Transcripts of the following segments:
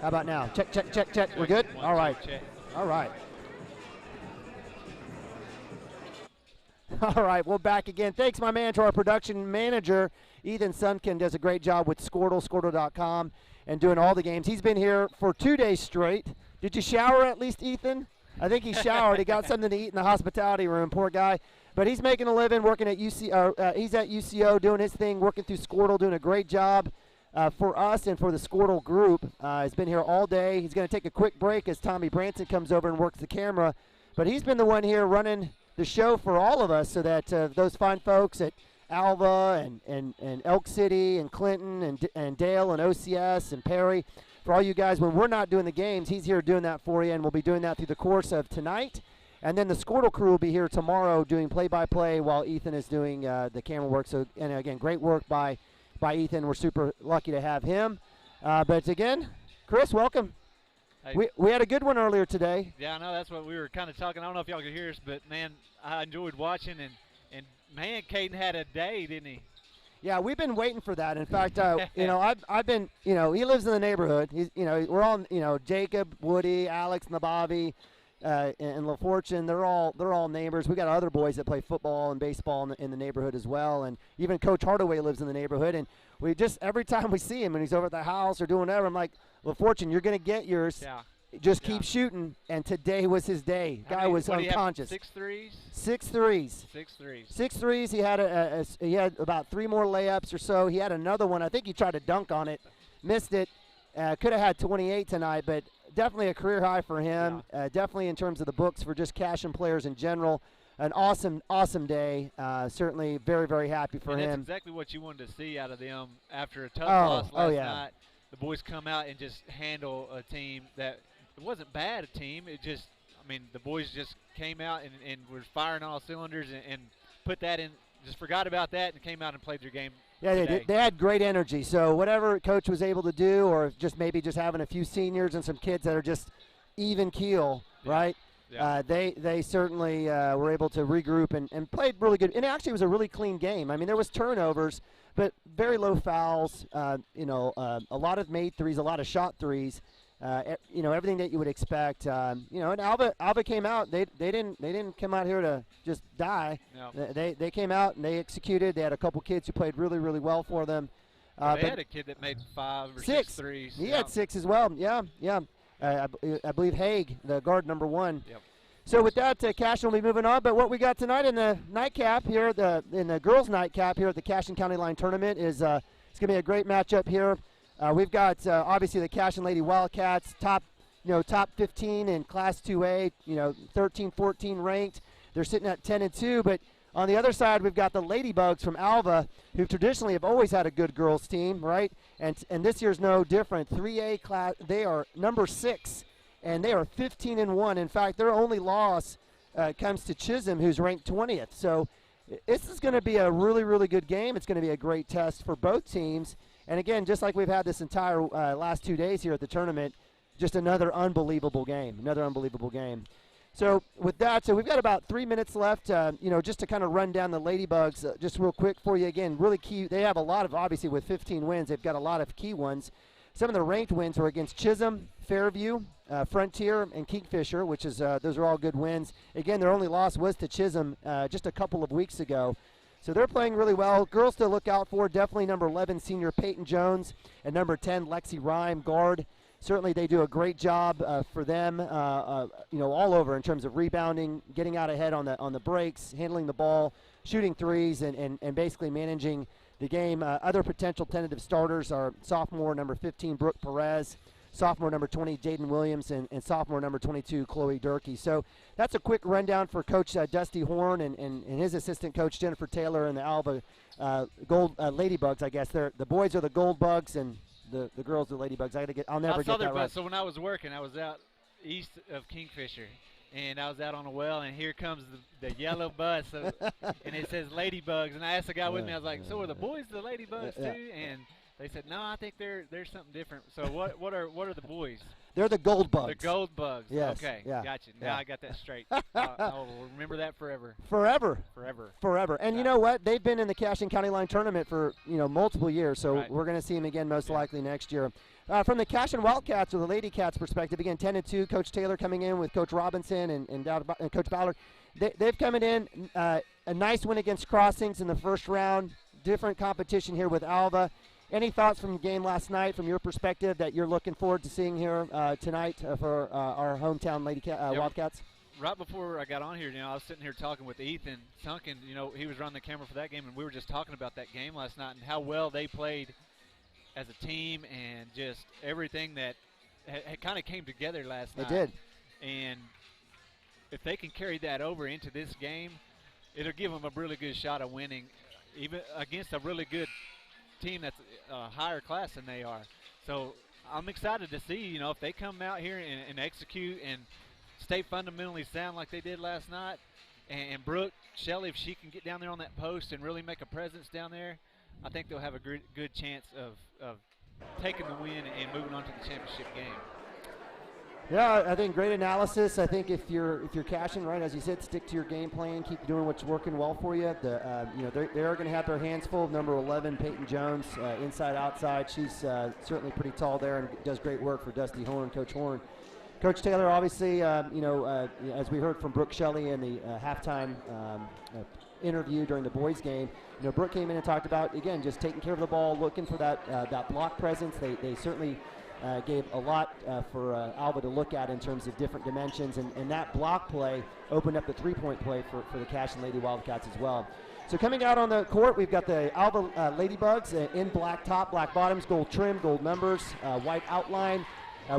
How about now? Check, check, check, check. We're good? All right. All right. All right, we're back again. Thanks, my man, to our production manager, Ethan Sunkin, does a great job with Squirtle, Squirtle.com, and doing all the games. He's been here for 2 days straight. Did you shower at least, Ethan? I think he showered. He got something to eat in the hospitality room, poor guy. But he's making a living working at he's at UCO doing his thing, working through Squirtle, doing a great job for us and for the Squirtle group. He's been here all day. He's going to take a quick break as Tommy Branson comes over and works the camera. But he's been the one here running the show for all of us so that those fine folks at Alva and Elk City and Clinton and Dale and OCS and Perry, for all you guys, when we're not doing the games, he's here doing that for you, and we'll be doing that through the course of tonight. And then the Squirtle crew will be here tomorrow doing play-by-play while Ethan is doing the camera work. So, and again, great work by Ethan. We're super lucky to have him. But again, Chris, welcome. Hey. We had a good one earlier today. Yeah, I know. That's what we were kind of talking. I don't know if y'all could hear us, but, man, I enjoyed watching. And man, Caden had a day, didn't he? Yeah, we've been waiting for that. In fact, I've been, he lives in the neighborhood. He's, we're all, Jacob, Woody, Alex, Nabavi, and LaFortune. They're all neighbors. We got other boys that play football and baseball in the neighborhood as well. And even Coach Hardaway lives in the neighborhood. And we just, every time we see him and he's over at the house or doing whatever, I'm like, LaFortune, you're going to get yours. Yeah. Just keep shooting, and today was his day. Guy was unconscious. 6 threes? 6 threes. 6 threes. 6 threes. He had about 3 more layups or so. He had another one. I think he tried to dunk on it, missed it. Could have had 28 tonight, but definitely a career high for him. Yeah. Definitely in terms of the books for just Cashion players in general. An awesome day. Certainly very, very happy for him. That's exactly what you wanted to see out of them after a tough loss last night. The boys come out and just handle a team that – it wasn't bad a team. It just, the boys just came out and were firing all cylinders and put that in, just forgot about that and came out and played their game. Yeah, they had great energy. So whatever coach was able to do, or just maybe just having a few seniors and some kids that are just even keel, right? Yeah. They certainly were able to regroup and played really good. And actually it was a really clean game. There was turnovers, but very low fouls, a lot of made threes, a lot of shot threes. You know, everything that you would expect. You know, and Alva came out. They didn't come out here to just die. No. They came out and they executed. They had a couple kids who played really, really well for them. They had a kid that made 5 or 6 threes. He had 6 as well. Yeah. I believe Haig, the guard number 1. Yep. So with that, Cashion will be moving on. But what we got tonight in the nightcap here, in the girls' nightcap here at the Cashion County Line Tournament is it's going to be a great matchup here. We've got obviously the Cashion Lady Wildcats, top 15 in Class 2A, 13, 14 ranked. They're sitting at 10-2, but on the other side, we've got the Ladybugs from Alva, who traditionally have always had a good girls team, right? And this year's no different. 3A class, they are number 6, and they are 15-1. In fact, their only loss comes to Chisholm, who's ranked 20th. So this is going to be a really, really good game. It's going to be a great test for both teams. And again, just like we've had this entire last 2 days here at the tournament, just another unbelievable game. So with that, we've got about 3 minutes left, just to kind of run down the Ladybugs just real quick for you. Again, really key. They have a lot of, obviously, with 15 wins, they've got a lot of key ones. Some of the ranked wins are against Chisholm, Fairview, Frontier, and Kingfisher, which is those are all good wins. Again, their only loss was to Chisholm just a couple of weeks ago. So they're playing really well. Girls to look out for, definitely number 11, senior Peyton Jones, and number 10, Lexi Rhyme, guard. Certainly they do a great job for them, all over in terms of rebounding, getting out ahead on the breaks, handling the ball, shooting threes, and basically managing the game. Other potential tentative starters are sophomore number 15, Brooke Perez, sophomore number 20, Jaden Williams, and sophomore number 22, Chloe Durkee. So that's a quick rundown for Coach Dusty Horn and his assistant coach, Jennifer Taylor, and the Alva Gold Ladybugs, I guess. The boys are the Gold Bugs, and the girls are Ladybugs. I'll never get that right. So when I was working, I was out east of Kingfisher, and I was out on a well, and here comes the yellow bus, and it says Ladybugs. And I asked the guy with me, I was like, so are the boys the Ladybugs too? And they said, no, I think they're something different. So what are the boys? They're the Gold Bugs. The Gold Bugs. Yes. Okay. Yeah. Gotcha. Now I got that straight. I'll remember that forever. Forever. And you know what? They've been in the Cashion County Line Tournament for multiple years, so we're going to see them again most likely next year. From the Cashion Wildcats or the Lady Cats perspective, again, 10-2. Coach Taylor coming in with Coach Robinson and Coach Ballard. They've come in a nice win against Crossings in the first round. Different competition here with Alva. Any thoughts from the game last night, from your perspective, that you're looking forward to seeing here tonight for our hometown Wildcats? Right before I got on here, I was sitting here talking with Ethan Sunken. He was running the camera for that game, and we were just talking about that game last night and how well they played as a team and just everything that had kind of came together last night. They did. And if they can carry that over into this game, it'll give them a really good shot of winning, even against a really good team that's a higher class than they are. So I'm excited to see, if they come out here and execute and stay fundamentally sound like they did last night. And Brooke Shelley, if she can get down there on that post and really make a presence down there, I think they'll have a good chance of taking the win and moving on to the championship game. Yeah, I think great analysis. I think if you're Cashion, right, as you said, stick to your game plan, keep doing what's working well for you. They are going to have their hands full of number 11, Peyton Jones, inside outside. She's certainly pretty tall there and does great work for Dusty Horn, Coach Horn. Coach Taylor, obviously, as we heard from Brooke Shelley in the halftime interview during the boys' game, Brooke came in and talked about, again, just taking care of the ball, looking for that block presence. They certainly gave a lot for Alva to look at in terms of different dimensions, and that block play opened up the three-point play for the Cashion Lady Wildcats as well. So coming out on the court, we've got the Alva Ladybugs in black top, black bottoms, gold trim, gold numbers, white outline.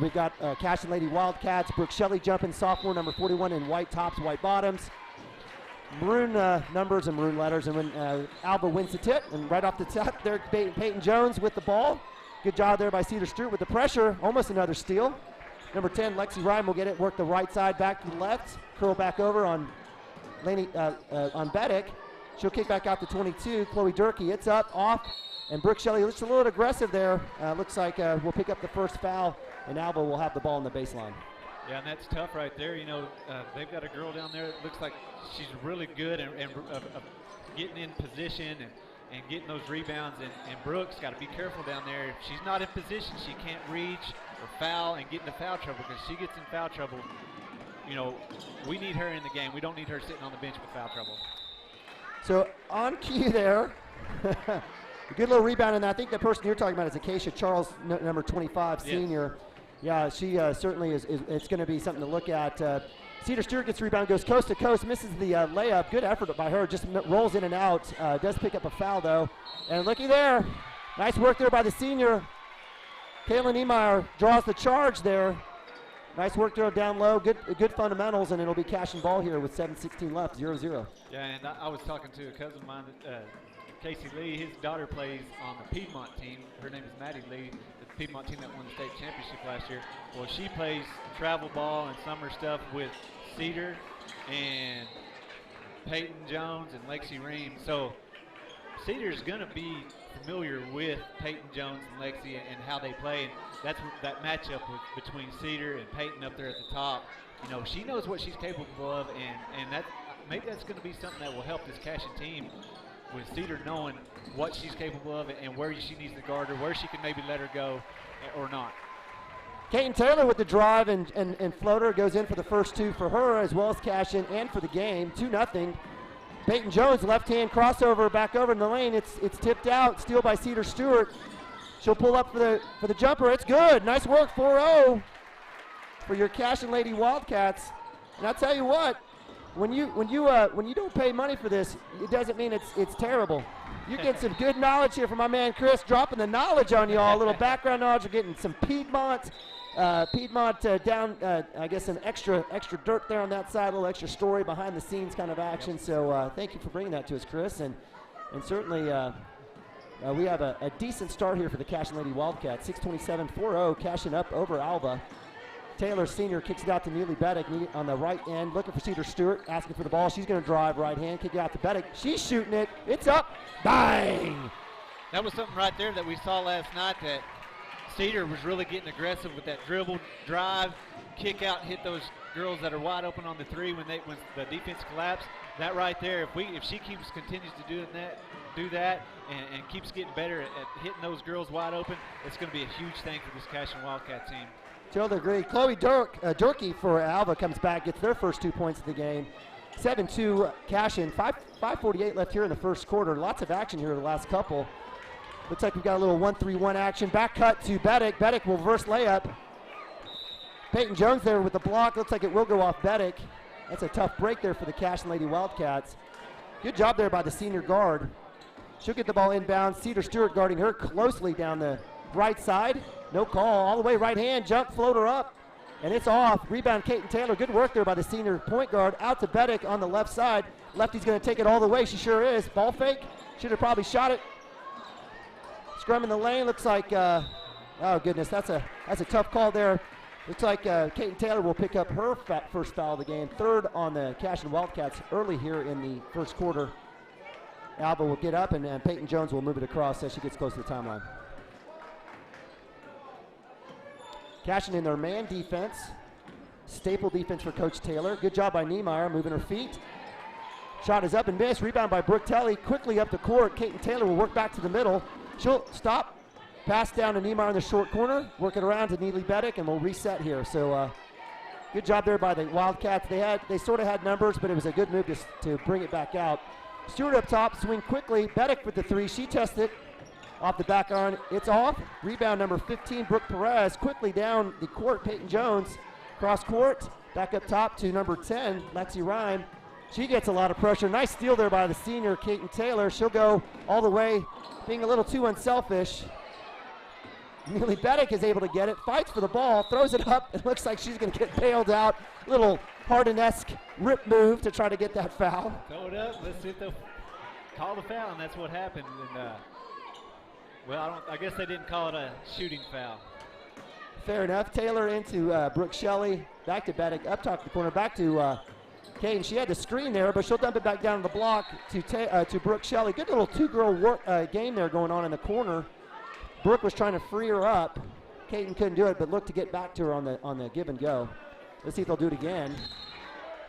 We've got Cashion Lady Wildcats, Brooke Shelley jumping, sophomore, number 41, in white tops, white bottoms. Maroon numbers and maroon letters, and when Alva wins the tip, and right off the top there, Peyton Jones with the ball. Good job there by Cedar Stewart with the pressure, almost another steal. Number 10, Lexi Rhyme will get it, work the right side back to the left, curl back over on Beddick. She'll kick back out to 22, Chloe Durkee. It's up, off, and Brooke Shelley looks a little aggressive there. Looks like we'll pick up the first foul, and Alva will have the ball on the baseline. Yeah, and that's tough right there. They've got a girl down there that looks like she's really good and getting in position and getting those rebounds. And Brooks got to be careful down there. If she's not in position, she can't reach or foul and get into foul trouble, because she gets in foul trouble. You know, we need her in the game. We don't need her sitting on the bench with foul trouble. So on cue there. A good little rebound, and I think the person you're talking about is Acacia Charles, number 25, yes. senior. Yeah, she certainly is it's going to be something to look at. Cedar Stewart gets the rebound, goes coast to coast, misses the layup. Good effort by her, just rolls in and out. Does pick up a foul, though. And looky there. Nice work there by the senior. Kayla Niemeyer draws the charge there. Nice work there down low. Good fundamentals, and it'll be Cashion ball here with 7:16 left, 0-0. Yeah, and I was talking to a cousin of mine, Casey Lee. His daughter plays on the Piedmont team. Her name is Maddie Lee, the Piedmont team that won the state championship last year. Well, she plays travel ball and summer stuff with Cedar and Peyton Jones and Lexi Ream. So Cedar's going to be familiar with Peyton Jones and Lexi and how they play. And that's what that matchup between Cedar and Peyton up there at the top. You know, she knows what she's capable of, and that maybe that's going to be something that will help this Cashion team, with Cedar knowing what she's capable of and where she needs to guard her, where she can maybe let her go or not. Kaiten Taylor with the drive and floater goes in for the first two for her, as well as Cashion, and for the game, 2-0. Peyton Jones, left-hand crossover back over in the lane. It's tipped out, steal by Cedar Stewart. She'll pull up for the jumper. It's good. Nice work, 4-0 for your Cashion Lady Wildcats. And I'll tell you what, when you don't pay money for this, it doesn't mean it's terrible. You get some good knowledge here from my man Chris, dropping the knowledge on y'all. A little background knowledge. We're getting some Piedmont down. I guess an extra dirt there on that side. A little extra story behind the scenes kind of action. So thank you for bringing that to us, Chris. And certainly we have a decent start here for the Cashion Lady Wildcats. 6:27, 4-0. Cashion up over Alva. Taylor Sr. kicks it out to Neely Beddick on the right end, looking for Cedar Stewart, asking for the ball. She's going to drive right hand, kick it out to Beddick. She's shooting it. It's up. Bang! That was something right there that we saw last night, that Cedar was really getting aggressive with that dribble, drive, kick out, hit those girls that are wide open on the three when the defense collapsed. That right there, if she continues to do that and keeps getting better at hitting those girls wide open, it's going to be a huge thing for this Cashion Wildcat team. Totally agree. Chloe Durkee for Alva comes back, gets their first 2 points of the game. 7-2 Cashion. 5:48 left here in the first quarter. Lots of action here the last couple. Looks like we've got a little 1-3-1 action. Back cut to Beddick. Beddick will reverse layup. Peyton Jones there with the block. Looks like it will go off Beddick. That's a tough break there for the Cashion Lady Wildcats. Good job there by the senior guard. She'll get the ball inbound. Cedar Stewart guarding her closely down the right side. No call. All the way right hand. Jump floater up. And it's off. Rebound Kaiten Taylor. Good work there by the senior point guard. Out to Beddick on the left side. Lefty's going to take it all the way. She sure is. Ball fake. Should have probably shot it. Scrum in the lane. Looks like, oh goodness, that's a tough call there. Looks like Kaiten Taylor will pick up her first foul of the game. Third on the Cashion Wildcats early here in the first quarter. Alva will get up, and Peyton Jones will move it across as she gets close to the timeline. Cashion in their man defense. Staple defense for Coach Taylor. Good job by Niemeyer moving her feet. Shot is up and missed. Rebound by Brooke Telly. Quickly up the court. Kaiten Taylor will work back to the middle. She'll stop. Pass down to Niemeyer in the short corner. Work it around to Neely Beddick, and we'll reset here. So good job there by the Wildcats. They sort of had numbers, but it was a good move to bring it back out. Stewart up top. Swing quickly. Beddick with the three. She tests it. Off the back iron, it's off. Rebound number 15, Brooke Perez, quickly down the court. Peyton Jones, cross court, back up top to number 10, Lexi Rhyme. She gets a lot of pressure. Nice steal there by the senior, Kaiten Taylor. She'll go all the way, being a little too unselfish. Neely Beddick is able to get it, fights for the ball, throws it up. It looks like she's going to get bailed out. Little Harden-esque rip move to try to get that foul. Throw it up. Let's see if they'll call the foul, and that's what happened. And, well, I guess they didn't call it a shooting foul. Fair enough. Taylor into Brooke Shelley. Back to Beddick. Up top of the corner. Back to Kaiten. She had the screen there, but she'll dump it back down to the block to Brooke Shelley. Good little two-girl game there going on in the corner. Brooke was trying to free her up. Kaiten couldn't do it, but looked to get back to her on the give and go. Let's see if they'll do it again.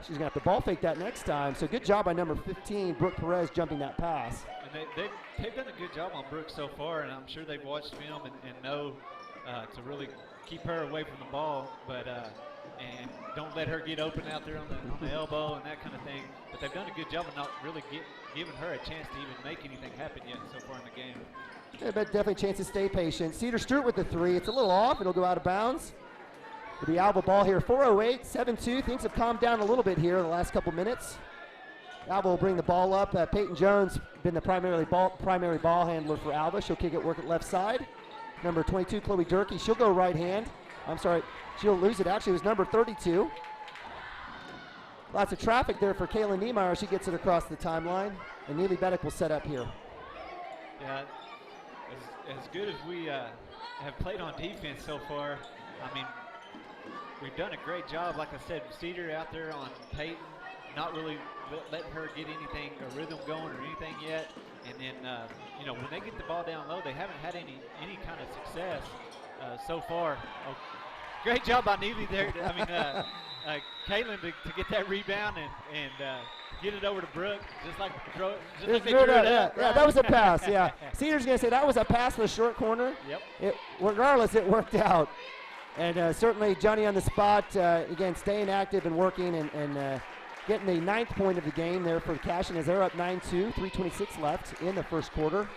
She's going to have to ball fake that next time. So good job by number 15, Brooke Perez, jumping that pass. And they've done a good job on Brooke so far, and I'm sure they've watched film and know to really keep her away from the ball, but and don't let her get open out there on the elbow and that kind of thing. But they've done a good job of not really giving her a chance to even make anything happen yet so far in the game. Yeah, but definitely a chance to stay patient. Cedar Stewart with the 3. It's a little off. It'll go out of bounds. It'll be Alva ball here. 4:08, 7-2. Things have calmed down a little bit here in the last couple minutes. Alva will bring the ball up. Peyton Jones been the primary ball handler for Alva. She'll kick it, work it left side. Number 22, Chloe Durkee. She'll go right hand. I'm sorry, she'll lose it. Actually, it was number 32. Lots of traffic there for Kaylin Niemeyer. She gets it across the timeline. And Neely Beddick will set up here. Yeah, as good as we have played on defense so far, I mean, we've done a great job. Like I said, Cedar out there on Peyton, not really letting her get anything, a rhythm going or anything yet. And then, you know, when they get the ball down low, they haven't had any kind of success so far. Oh, great job by Neely there. I mean, Kaylin to get that rebound and get it over to Brooke, just like throw it. Just like they drew it up. Yeah, that was a pass. Yeah, Cedar's gonna say that was a pass in the short corner. Yep. Regardless, it worked out. And certainly Johnny on the spot, again, staying active and working and getting the 9th point of the game there for Cashion as they're up 9-2, 3:26 left in the first quarter.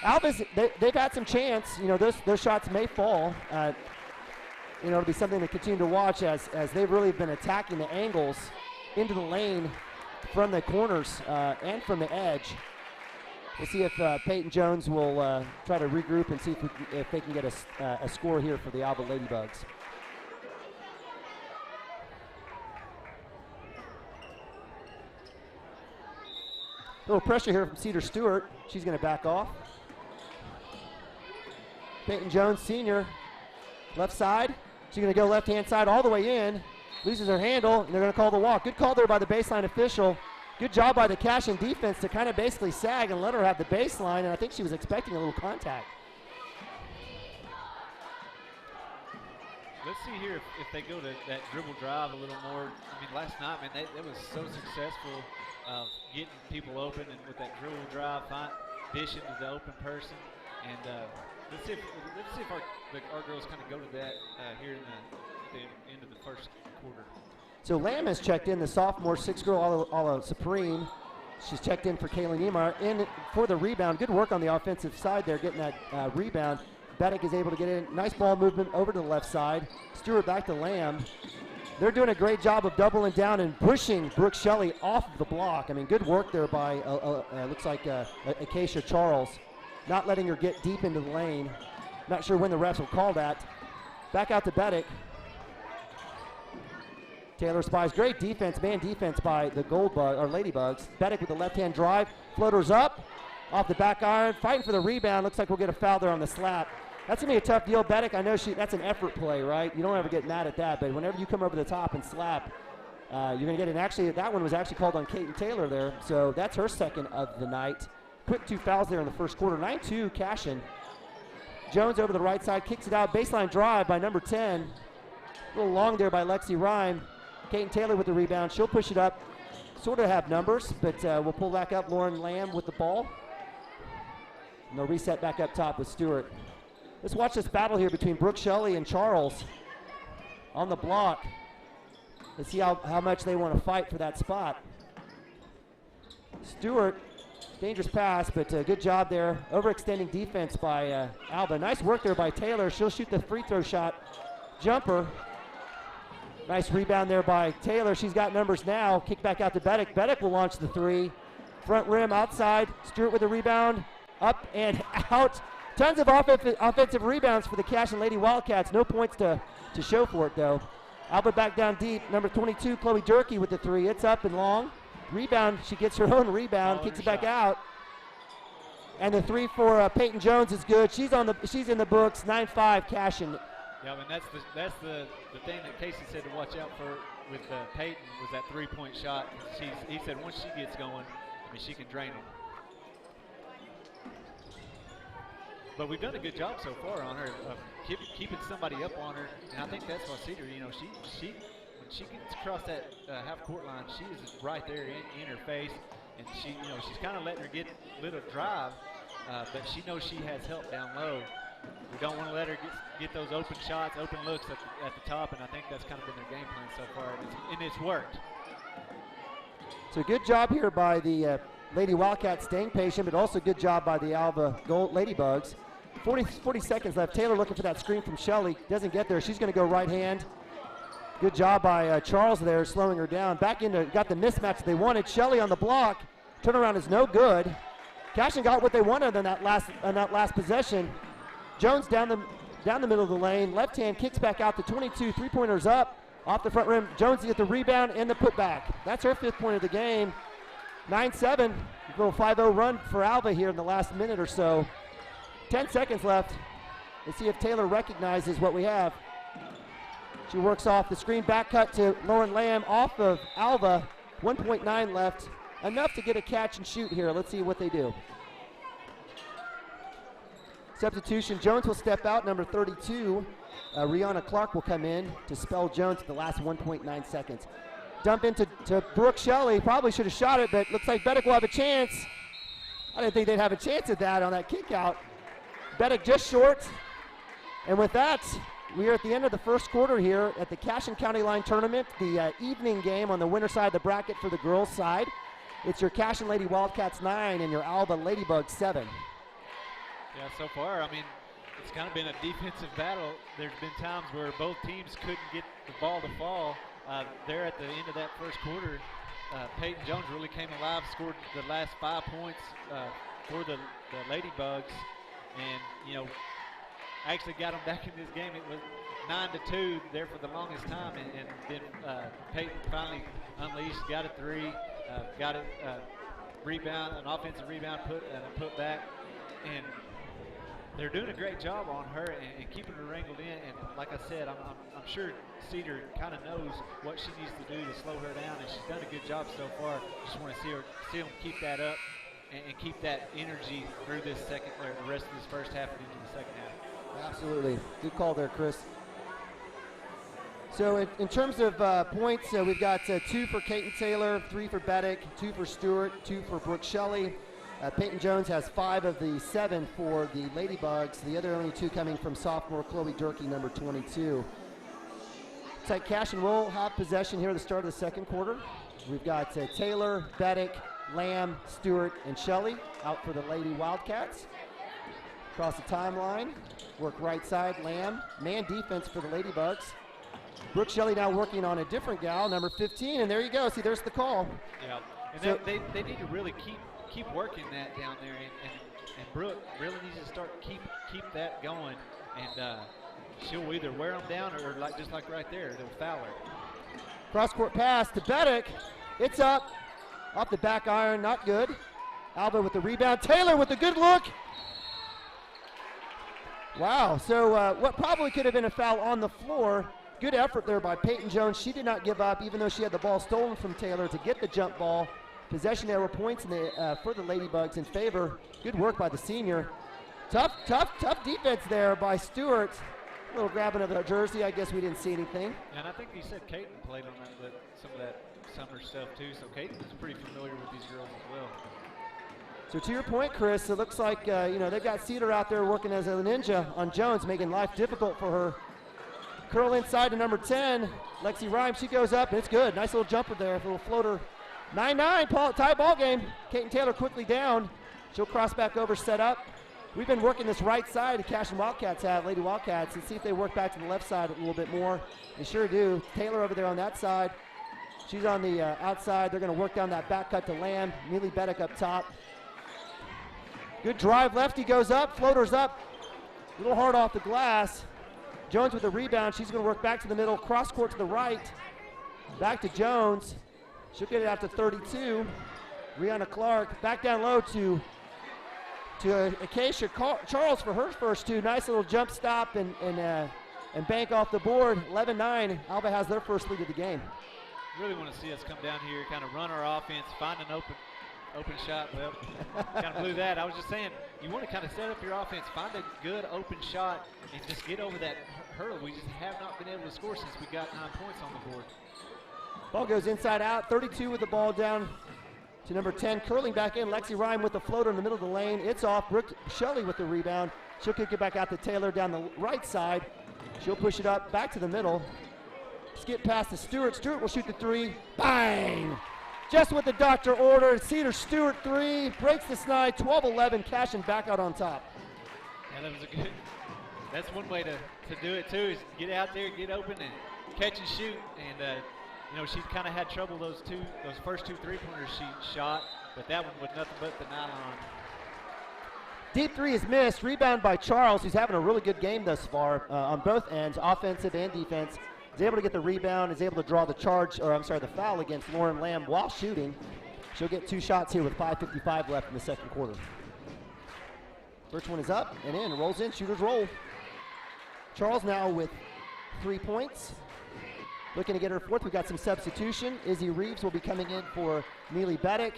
Alva's, they've had some chance. You know, those shots may fall. You know, it'll be something to continue to watch as they've really been attacking the angles into the lane from the corners and from the edge. We'll see if Peyton Jones will try to regroup and see if they can get a score here for the Alva Ladybugs. A little pressure here from Cedar Stewart. She's going to back off. Peyton Jones, senior, left side. She's going to go left-hand side all the way in. Loses her handle, and they're going to call the walk. Good call there by the baseline official. Good job by the Cashion defense to kind of basically sag and let her have the baseline, and I think she was expecting a little contact. Let's see here if they go to that dribble drive a little more. I mean, last night, man, that was so successful getting people open and with that dribble drive, dishing to the open person. And let's see if our girls kind of go to that here in the end of the first quarter. So Lamb has checked in, the sophomore, 6 girl, all Supreme. She's checked in for Kaylin Niemeyer in for the rebound. Good work on the offensive side there, getting that rebound. Beddick is able to get in. Nice ball movement over to the left side. Stewart back to Lamb. They're doing a great job of doubling down and pushing Brooke Shelley off of the block. I mean, good work there by, looks like Acacia Charles, not letting her get deep into the lane. Not sure when the refs will call that. Back out to Beddick. Taylor Spies, great defense, man defense by the Ladybugs. Beddick with the left-hand drive, floaters up, off the back iron, fighting for the rebound. Looks like we'll get a foul there on the slap. That's gonna be a tough deal. Beddick, I know that's an effort play, right? You don't ever get mad at that, but whenever you come over the top and slap, you're gonna get it. And actually, that one was actually called on Kaiten Taylor there, so that's her second of the night. Quick 2 fouls there in the first quarter. 9-2 Cashion. Jones over the right side, kicks it out, baseline drive by number 10. A little long there by Lexi Rhyme. Kaiten Taylor with the rebound. She'll push it up. Sort of have numbers, but we'll pull back up. Lauren Lamb with the ball. And they'll reset back up top with Stewart. Let's watch this battle here between Brooke Shelley and Charles on the block. Let's see how much they want to fight for that spot. Stewart, dangerous pass, but good job there. Overextending defense by Alva. Nice work there by Taylor. She'll shoot the free throw shot. Jumper. Nice rebound there by Taylor. She's got numbers now. Kick back out to Beddick. Beddick will launch the 3. Front rim outside. Stewart with the rebound. Up and out. Tons of offensive rebounds for the Cashion Lady Wildcats. No points to show for it, though. Alva back down deep. Number 22, Chloe Durkee with the 3. It's up and long. Rebound. She gets her own rebound. Kicks it back out. And the 3 for Peyton Jones is good. She's in the books. 9-5 Cashion. Yeah, and that's the thing that Casey said to watch out for with Peyton was that 3-point shot. He said once she gets going, I mean, she can drain them. But we've done a good job so far on her of keeping somebody up on her, and I think that's why Cedar, you know, she when she gets across that half-court line, she is right there in her face, and she, she's kind of letting her get a little drive, but she knows she has help down low. We don't want to let her get those open shots, open looks at the top, and I think that's kind of been their game plan so far, and it's worked. So good job here by the Lady Wildcats staying patient, but also good job by the Alva Ladybugs. 40 seconds left. Taylor looking for that screen from Shelley. Doesn't get there. She's going to go right hand. Good job by Charles there, slowing her down. Back into, got the mismatch they wanted. Shelley on the block. Turnaround is no good. Cashion got what they wanted on that last possession. Jones down the middle of the lane. Left hand kicks back out to 22. Three-pointers up off the front rim. Jones get the rebound and the putback. That's her 5th point of the game. 9-7. A little 5-0 run for Alva here in the last minute or so. 10 seconds left. Let's see if Taylor recognizes what we have. She works off the screen. Back cut to Lauren Lamb off of Alva. 1.9 left. Enough to get a catch and shoot here. Let's see what they do. Substitution, Jones will step out, number 32. Rihanna Clark will come in to spell Jones at the last 1.9 seconds. Dump into Brooke Shelley. Probably should have shot it, but looks like Bedek will have a chance. I didn't think they'd have a chance at that on that kick out. Bedek just short. And with that, we are at the end of the first quarter here at the Cashion County Line Tournament, the evening game on the winter side of the bracket for the girls' side. It's your Cashion Lady Wildcats 9 and your Alva Ladybugs 7. Yeah, so far, I mean, it's kind of been a defensive battle. There's been times where both teams couldn't get the ball to fall. There at the end of that first quarter, Peyton Jones really came alive, scored the last 5 points for the Ladybugs, and, actually got them back in this game. It was 9-2 there for the longest time, and then Peyton finally unleashed, got a 3, got a rebound, an offensive rebound, put back, and they're doing a great job on her and keeping her wrangled in. And like I said, I'm sure Cedar kind of knows what she needs to do to slow her down, and she's done a good job so far. Just want to see them keep that up and keep that energy through this second, or the rest of this first half and into the second half. Absolutely, good call there, Chris. So in terms of points, we've got 2 for Kaiten Taylor, 3 for Bedek, 2 for Stewart, 2 for Brooke Shelley. Peyton Jones has 5 of the 7 for the Ladybugs. The other only 2 coming from sophomore Chloe Durkee, number 22. It's like Cashion will have possession here at the start of the second quarter. We've got Taylor, Bedek, Lamb, Stewart, and Shelley out for the Lady Wildcats. Across the timeline, work right side, Lamb. Man defense for the Ladybugs. Brooke Shelley now working on a different gal, number 15, and there you go. See, there's the call. Yeah, and so they need to really keep working that down there, and Brooke really needs to start keep that going, and she'll either wear them down or just like right there, they'll foul her. Cross court pass to Bedek. It's up off the back iron, not good. Alva with the rebound. Taylor with a good look. Wow, so what probably could have been a foul on the floor. Good effort there by Peyton Jones. She did not give up, even though she had the ball stolen from Taylor to get the jump ball. Possession arrow points for the Ladybugs in favor. Good work by the senior. Tough defense there by Stewart. A little grabbing of the jersey. I guess we didn't see anything. And I think you said Kaiten played on some of that summer stuff too. So Kaiten is pretty familiar with these girls as well. So to your point, Chris, it looks like they've got Cedar out there working as a ninja on Jones, making life difficult for her. Curl inside to number 10, Lexi Rhymes. She goes up, and it's good. Nice little jumper there, a little floater. 9-9, tie ball game. Kaiten Taylor quickly down. She'll cross back over, set up. We've been working this right side. The Cashion Wildcats have, Lady Wildcats, and see if they work back to the left side a little bit more. They sure do. Taylor over there on that side. She's on the outside. They're going to work down that back cut to Lamb. Mealy Bedek up top. Good drive, lefty goes up, floaters up. A little hard off the glass. Jones with the rebound. She's going to work back to the middle, cross court to the right. Back to Jones. She'll get it out to 32. Rihanna Clark back down low to Acacia Charles for her first 2. Nice little jump stop and bank off the board. 11-9. Alva has their first lead of the game. Really want to see us come down here, kind of run our offense, find an Open shot, well, kind of blew that. I was just saying, you want to kind of set up your offense, find a good open shot, and just get over that hurdle. We just have not been able to score since we got 9 points on the board. Ball goes inside out, 32 with the ball down to number 10. Curling back in, Lexi Ryan with the floater in the middle of the lane. It's off. Brooke Shelley with the rebound. She'll kick it back out to Taylor down the right side. She'll push it up back to the middle. Skip past to Stewart. Stewart will shoot the three. Bang! Just what the doctor ordered. Cedar Stewart three. Breaks the snide. 12-11. Cashion back out on top. Yeah, that was a good. That's one way to do it, too, is get out there, get open, and catch and shoot. And, you know, she kind of had trouble those first two three-pointers she shot, but that one with nothing but the nylon. Deep three is missed. Rebound by Charles, who's having a really good game thus far on both ends, offensive and defense. Is able to get the rebound, is able to draw the the foul against Lauren Lamb while shooting. She'll get 2 shots here with 5:55 left in the second quarter. First one is up and in, rolls in, shooters roll. Charles now with 3 points. Looking to get her fourth. We've got some substitution. Izzy Reeves will be coming in for Neely Beddick.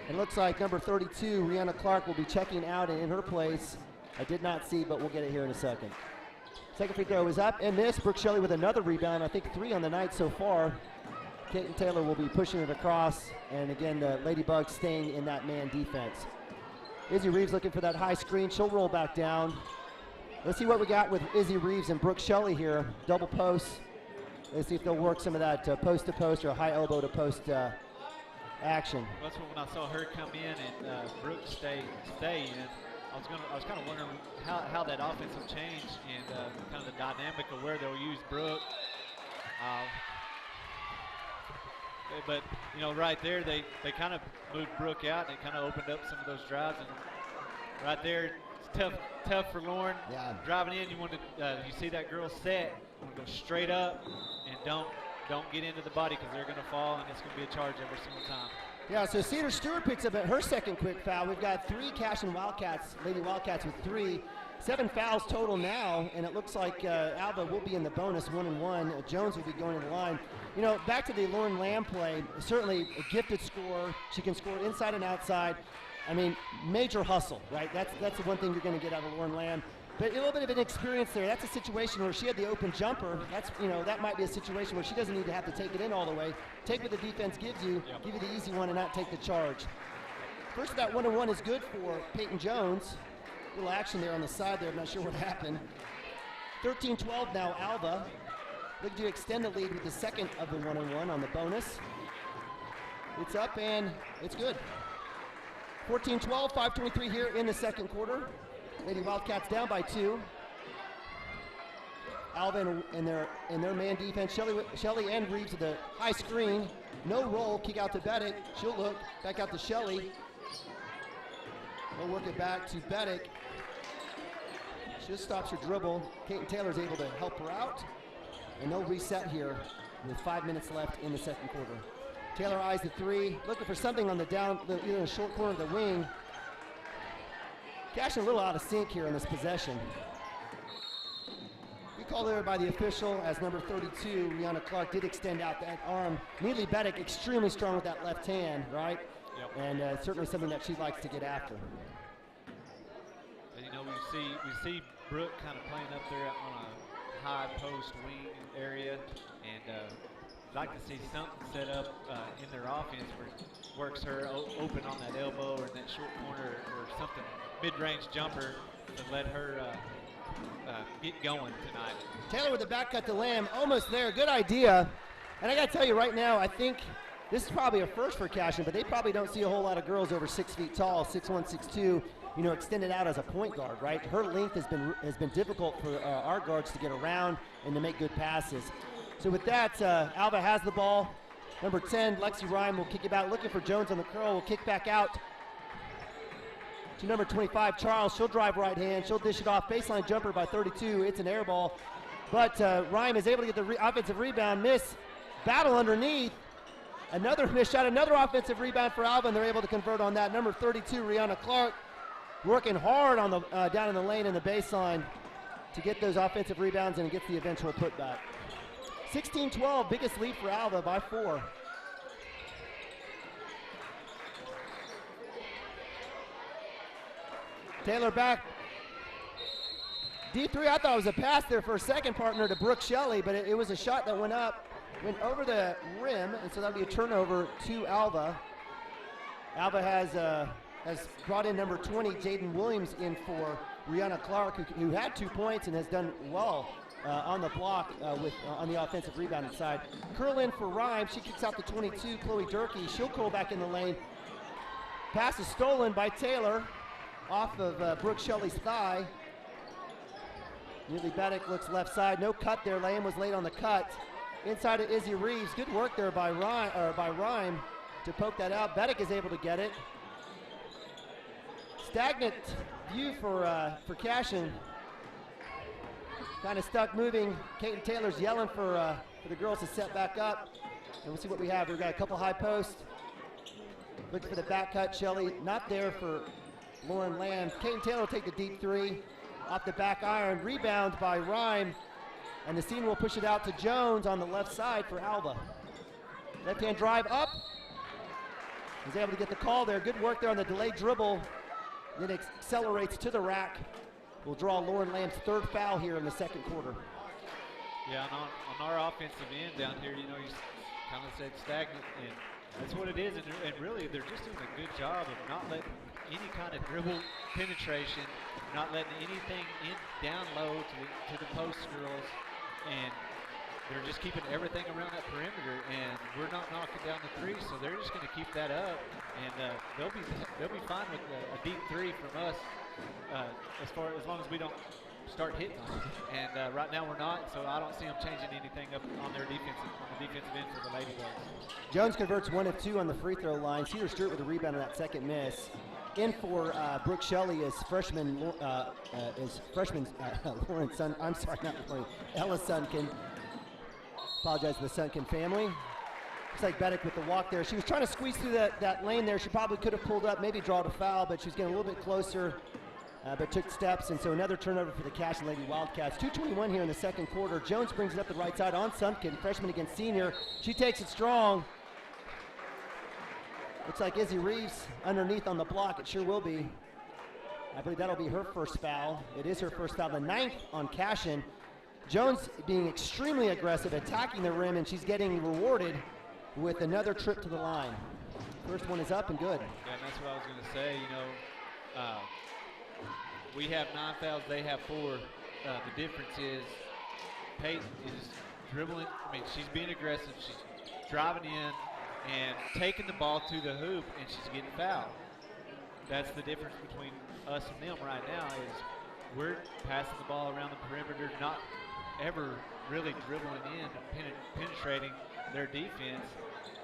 And looks like number 32, Rihanna Clark, will be checking out, and in her place, I did not see, but we'll get it here in a second. Second free throw is up and missed. Brooke Shelley with another rebound, I think 3 on the night so far. Kaiten Taylor will be pushing it across, and again, the Ladybugs staying in that man defense. Izzy Reeves looking for that high screen. She'll roll back down. Let's see what we got with Izzy Reeves and Brooke Shelley here. Double posts. Let's see if they'll work some of that post-to-post or high elbow-to-post action. That's when I saw her come in and Brooke stay in. I was kind of wondering how that offense will change and kind of the dynamic of where they'll use Brooke. But you know, right there they kind of moved Brooke out and it kind of opened up some of those drives. And right there, it's tough for Lauren. Yeah. Driving in, you see that girl set, you want to go straight up and don't get into the body because they're going to fall and it's going to be a charge every single time. Yeah, so Cedar Stewart picks up at her second quick foul. We've got 3 Cashion Wildcats, Lady Wildcats with 3. 7 fouls total now, and it looks like Alva will be in the bonus 1-1. Jones will be going to the line. You know, back to the Lauren Lamb play, certainly a gifted scorer. She can score inside and outside. I mean, major hustle, right? That's the one thing you're going to get out of Lauren Lamb. But a little bit of an experience there. That's a situation where she had the open jumper. That might be a situation where she doesn't need to have to take it in all the way. Take what the defense gives you, give you the easy one and not take the charge. First of that 1-1 is good for Peyton Jones. A little action there on the side there. I'm not sure what happened. 13-12 now, Alva. Looking to extend the lead with the second of the 1-1 on the bonus. It's up and it's good. 14-12, 5:23 here in the second quarter. Lady Wildcats down by 2. Alva in their man defense. Shelley and Reeves with the high screen. No roll. Kick out to Beddick. She'll look back out to Shelley. They'll work it back to Beddick. She just stops her dribble. Kaiten Taylor's able to help her out. And they'll reset here with 5 minutes left in the second quarter. Taylor eyes the 3. Looking for something on either in the short corner of the wing. Cashion a little out of sync here in this possession. We call there by the official as number 32, Rihanna Clark, did extend out that arm. Neely Beddick extremely strong with that left hand, right? Yep. And certainly something that she likes to get after. And, you know, we see Brooke kind of playing up there on a high post wing area, and like to see something set up in their offense where it works her open on that elbow or in that short corner or something, mid-range jumper to let her get going tonight. Taylor with the back cut to Lamb, almost there, good idea. And I gotta tell you right now, I think this is probably a first for Cashion, but they probably don't see a whole lot of girls over 6 feet tall, 6'1", 6'2", extended out as a point guard, right? Her length has been difficult for our guards to get around and to make good passes. So with that, Alva has the ball. Number 10, Lexi Ryan will kick it out, looking for Jones on the curl, will kick back out to number 25, Charles. She'll drive right hand, she'll dish it off, baseline jumper by 32, it's an air ball. But Ryan is able to get the offensive rebound, miss, battle underneath. Another miss shot, another offensive rebound for Alva, and they're able to convert on that. Number 32, Rihanna Clark, working hard on the down in the lane in the baseline to get those offensive rebounds and gets the eventual putback. 16-12, biggest lead for Alva by 4. Taylor back. D3, I thought it was a pass there for a second partner to Brooke Shelley, but it was a shot that went up, went over the rim, and so that'll be a turnover to Alva. Alva has brought in number 20, Jaden Williams, in for Rihanna Clark, who had 2 points and has done well on the block on the offensive rebounding side. Curl in for Rhyme. She kicks out to 22, Chloe Durkee. She'll curl back in the lane. Pass is stolen by Taylor off of Brooke Shelley's thigh. Neely Beddick looks left side. No cut there. Lamb was late on the cut. Inside to Izzy Reeves. Good work there by Rhyme to poke that out. Beddick is able to get it. Stagnant view for Cashion. Kind of stuck moving. Kaiten Taylor's yelling for the girls to set back up. And we'll see what we have. We've got a couple high posts. Looking for the back cut. Shelley not there for Lauren Lamb. Kaiten Taylor will take the deep three. Off the back iron. Rebound by Rhyme. And the scene will push it out to Jones on the left side for Alva. Left-hand drive up. He's able to get the call there. Good work there on the delayed dribble. Then accelerates to the rack. Will draw Lauren Lamb's third foul here in the second quarter. Yeah, on our offensive end down here, you kind of said stagnant, and that's what it is. And really, they're just doing a good job of not letting any kind of dribble penetration, not letting anything in down low to the post girls, and they're just keeping everything around that perimeter. And we're not knocking down the three, so they're just going to keep that up, and they'll be fine with a deep three from us. As long as we don't start hitting them, and right now we're not, so I don't see them changing anything up on the defensive end for the Ladybugs. Jones converts 1 of 2 on the free throw line. Cedar Stewart with a rebound on that second miss. In for Brooke Shelley is freshman Lauren Sun. I'm sorry, not Lauren. Ella Sunken. Apologize to the Sunken family. Looks like Beddick with the walk there. She was trying to squeeze through that lane there. She probably could have pulled up, maybe drawn a foul, but she was getting a little bit closer. But took steps, and so another turnover for the Cashion Lady Wildcats. 2:21 here in the second quarter. Jones brings it up the right side on Sunken, freshman against senior. She takes it strong. Looks like Izzy Reeves underneath on the block. It sure will be. I believe that'll be her first foul. It is her first foul, the 9th on Cashion. Jones being extremely aggressive, attacking the rim, and she's getting rewarded with another trip to the line. First one is up and good. Yeah, and that's what I was going to say. We have 9 fouls, they have 4. The difference is Peyton is dribbling. I mean, she's being aggressive. She's driving in and taking the ball to the hoop, and she's getting fouled. That's the difference between us and them right now is we're passing the ball around the perimeter, not ever really dribbling in, penetrating their defense,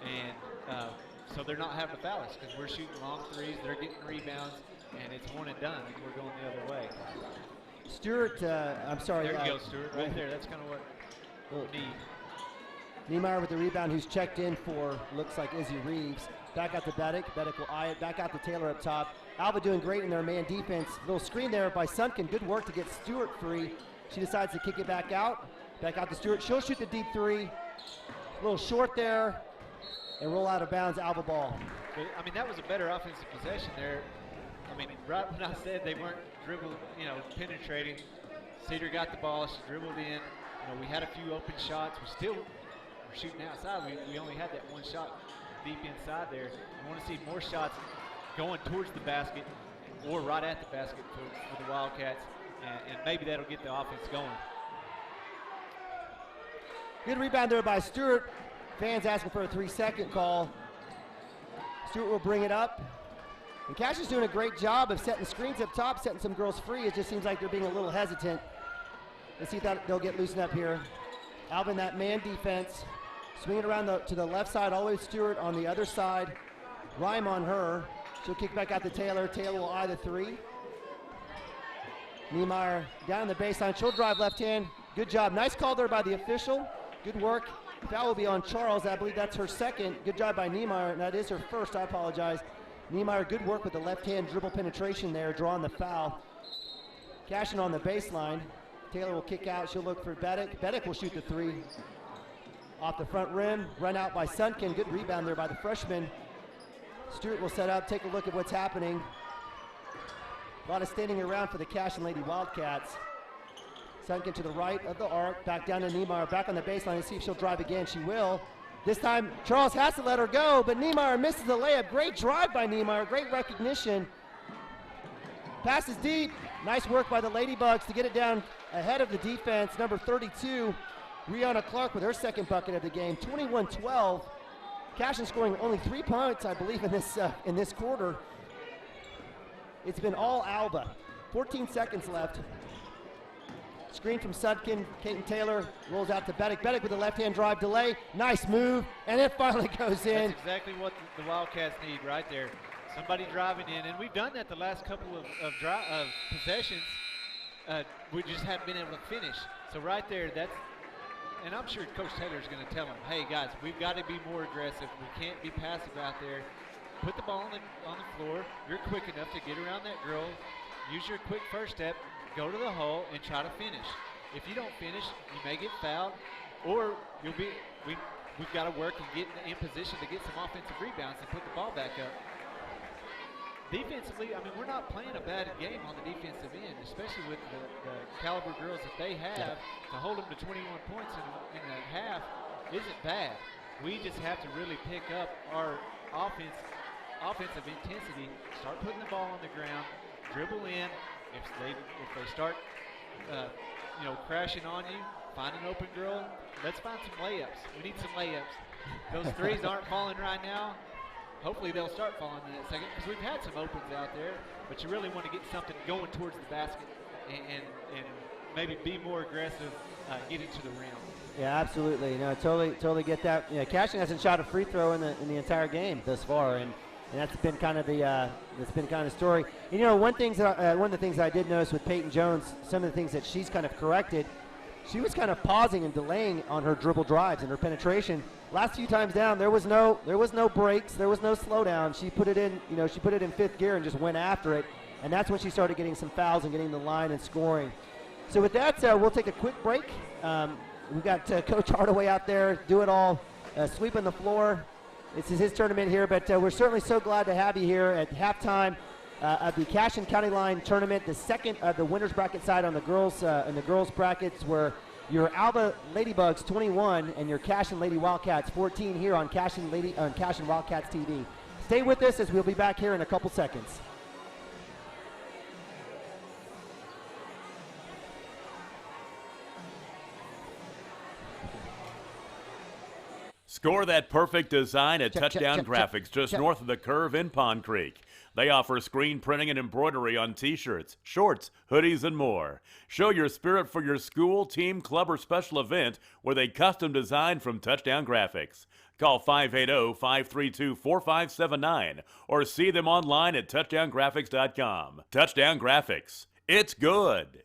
and so they're not having to foul us because we're shooting long threes, they're getting rebounds, and it's one and done, and we're going the other way. Stewart, I'm sorry. There you go, Stewart, right there. That's kind of what we need. Niemeyer with the rebound, who's checked in for, looks like Izzy Reeves. Back out to Beddick. Beddick will eye it. Back out to Taylor up top. Alva doing great in their man defense. Little screen there by Sunken. Good work to get Stewart free. She decides to kick it back out. Back out to Stewart. She'll shoot the deep three. A little short there. And roll out of bounds, Alva ball. I mean, that was a better offensive possession there. I mean, right when I said they weren't penetrating, Cedar got the ball. She dribbled in. We had a few open shots. We still were shooting outside. We only had that one shot deep inside there. I want to see more shots going towards the basket or right at the basket for the Wildcats, and maybe that'll get the offense going. Good rebound there by Stewart. Fans asking for a 3-second call. Stewart will bring it up. And Cash is doing a great job of setting screens up top, setting some girls free. It just seems like they're being a little hesitant. Let's see if they'll get loosened up here. Alvin, that man defense. Swinging around to the left side, all the way to Stewart on the other side. Rhyme on her. She'll kick back out to Taylor. Taylor will eye the three. Niemeyer down the baseline. She'll drive left hand. Good job. Nice call there by the official. Good work. Foul will be on Charles. I believe that's her second. Good job by Niemeyer. And that is her first. I apologize. Niemeyer, good work with the left hand dribble penetration there, drawing the foul. Cashion on the baseline. Taylor will kick out. She'll look for Beddick. Beddick will shoot the three. Off the front rim. Run out by Sunken. Good rebound there by the freshman. Stewart will set up. Take a look at what's happening. A lot of standing around for the Cashion Lady Wildcats. Sunken to the right of the arc, back down to Niemeyer, back on the baseline to see if she'll drive again. She will. This time, Charles has to let her go, but Niemeyer misses the layup. Great drive by Niemeyer, great recognition. Pass is deep. Nice work by the Ladybugs to get it down ahead of the defense. Number 32, Rihanna Clark with her second bucket of the game. 21-12. Cashion scoring only 3 points, I believe, in this quarter. It's been all Alva. 14 seconds left. Screen from Sudkin. Kaiten Taylor rolls out to Beddick. Beddick with a left-hand drive delay. Nice move, and it finally goes in. That's exactly what the Wildcats need right there. Somebody driving in, and we've done that the last couple of possessions. We just haven't been able to finish. So right there, and I'm sure Coach Taylor's going to tell them, hey guys, we've got to be more aggressive. We can't be passive out there. Put the ball on the floor. You're quick enough to get around that girl. Use your quick first step. Go to the hole and try to finish. If you don't finish, you may get fouled, or we've got to work and get in position to get some offensive rebounds and put the ball back up. Defensively, I mean, we're not playing a bad game on the defensive end, especially with the caliber girls that they have. To hold them to 21 points in a half isn't bad. We just have to really pick up our offensive intensity, start putting the ball on the ground, dribble in. If they start, crashing on you, find an open girl. Let's find some layups. We need some layups. Those threes aren't falling right now. Hopefully they'll start falling in a second because we've had some opens out there. But you really want to get something going towards the basket and maybe be more aggressive getting to the rim. Yeah, absolutely. No, totally get that. Yeah, Cashion hasn't shot a free throw in the entire game thus far, and that's been kind of the story. And, one of the things I did notice with Peyton Jones, some of the things that she's kind of corrected, she was kind of pausing and delaying on her dribble drives and her penetration. Last few times down, there was no breaks, there was no slowdown. She put it in fifth gear and just went after it, and that's when she started getting some fouls and getting the line and scoring. So with that, we'll take a quick break. We've got Coach Hardaway out there, do it all, sweeping the floor. This is his tournament here, but we're certainly so glad to have you here at halftime of the Cashion County Line tournament, the second of the winners bracket side on the girls in the girls brackets, where your Alva Ladybugs 21 and your Cashion Lady Wildcats 14 here on Cashion Wildcats TV. Stay with us as we'll be back here in a couple seconds. Score that perfect design at Touchdown Graphics just north of the curve in Pond Creek. They offer screen printing and embroidery on t-shirts, shorts, hoodies, and more. Show your spirit for your school, team, club, or special event with a custom design from Touchdown Graphics. Call 580-532-4579 or see them online at touchdowngraphics.com. Touchdown Graphics. It's good.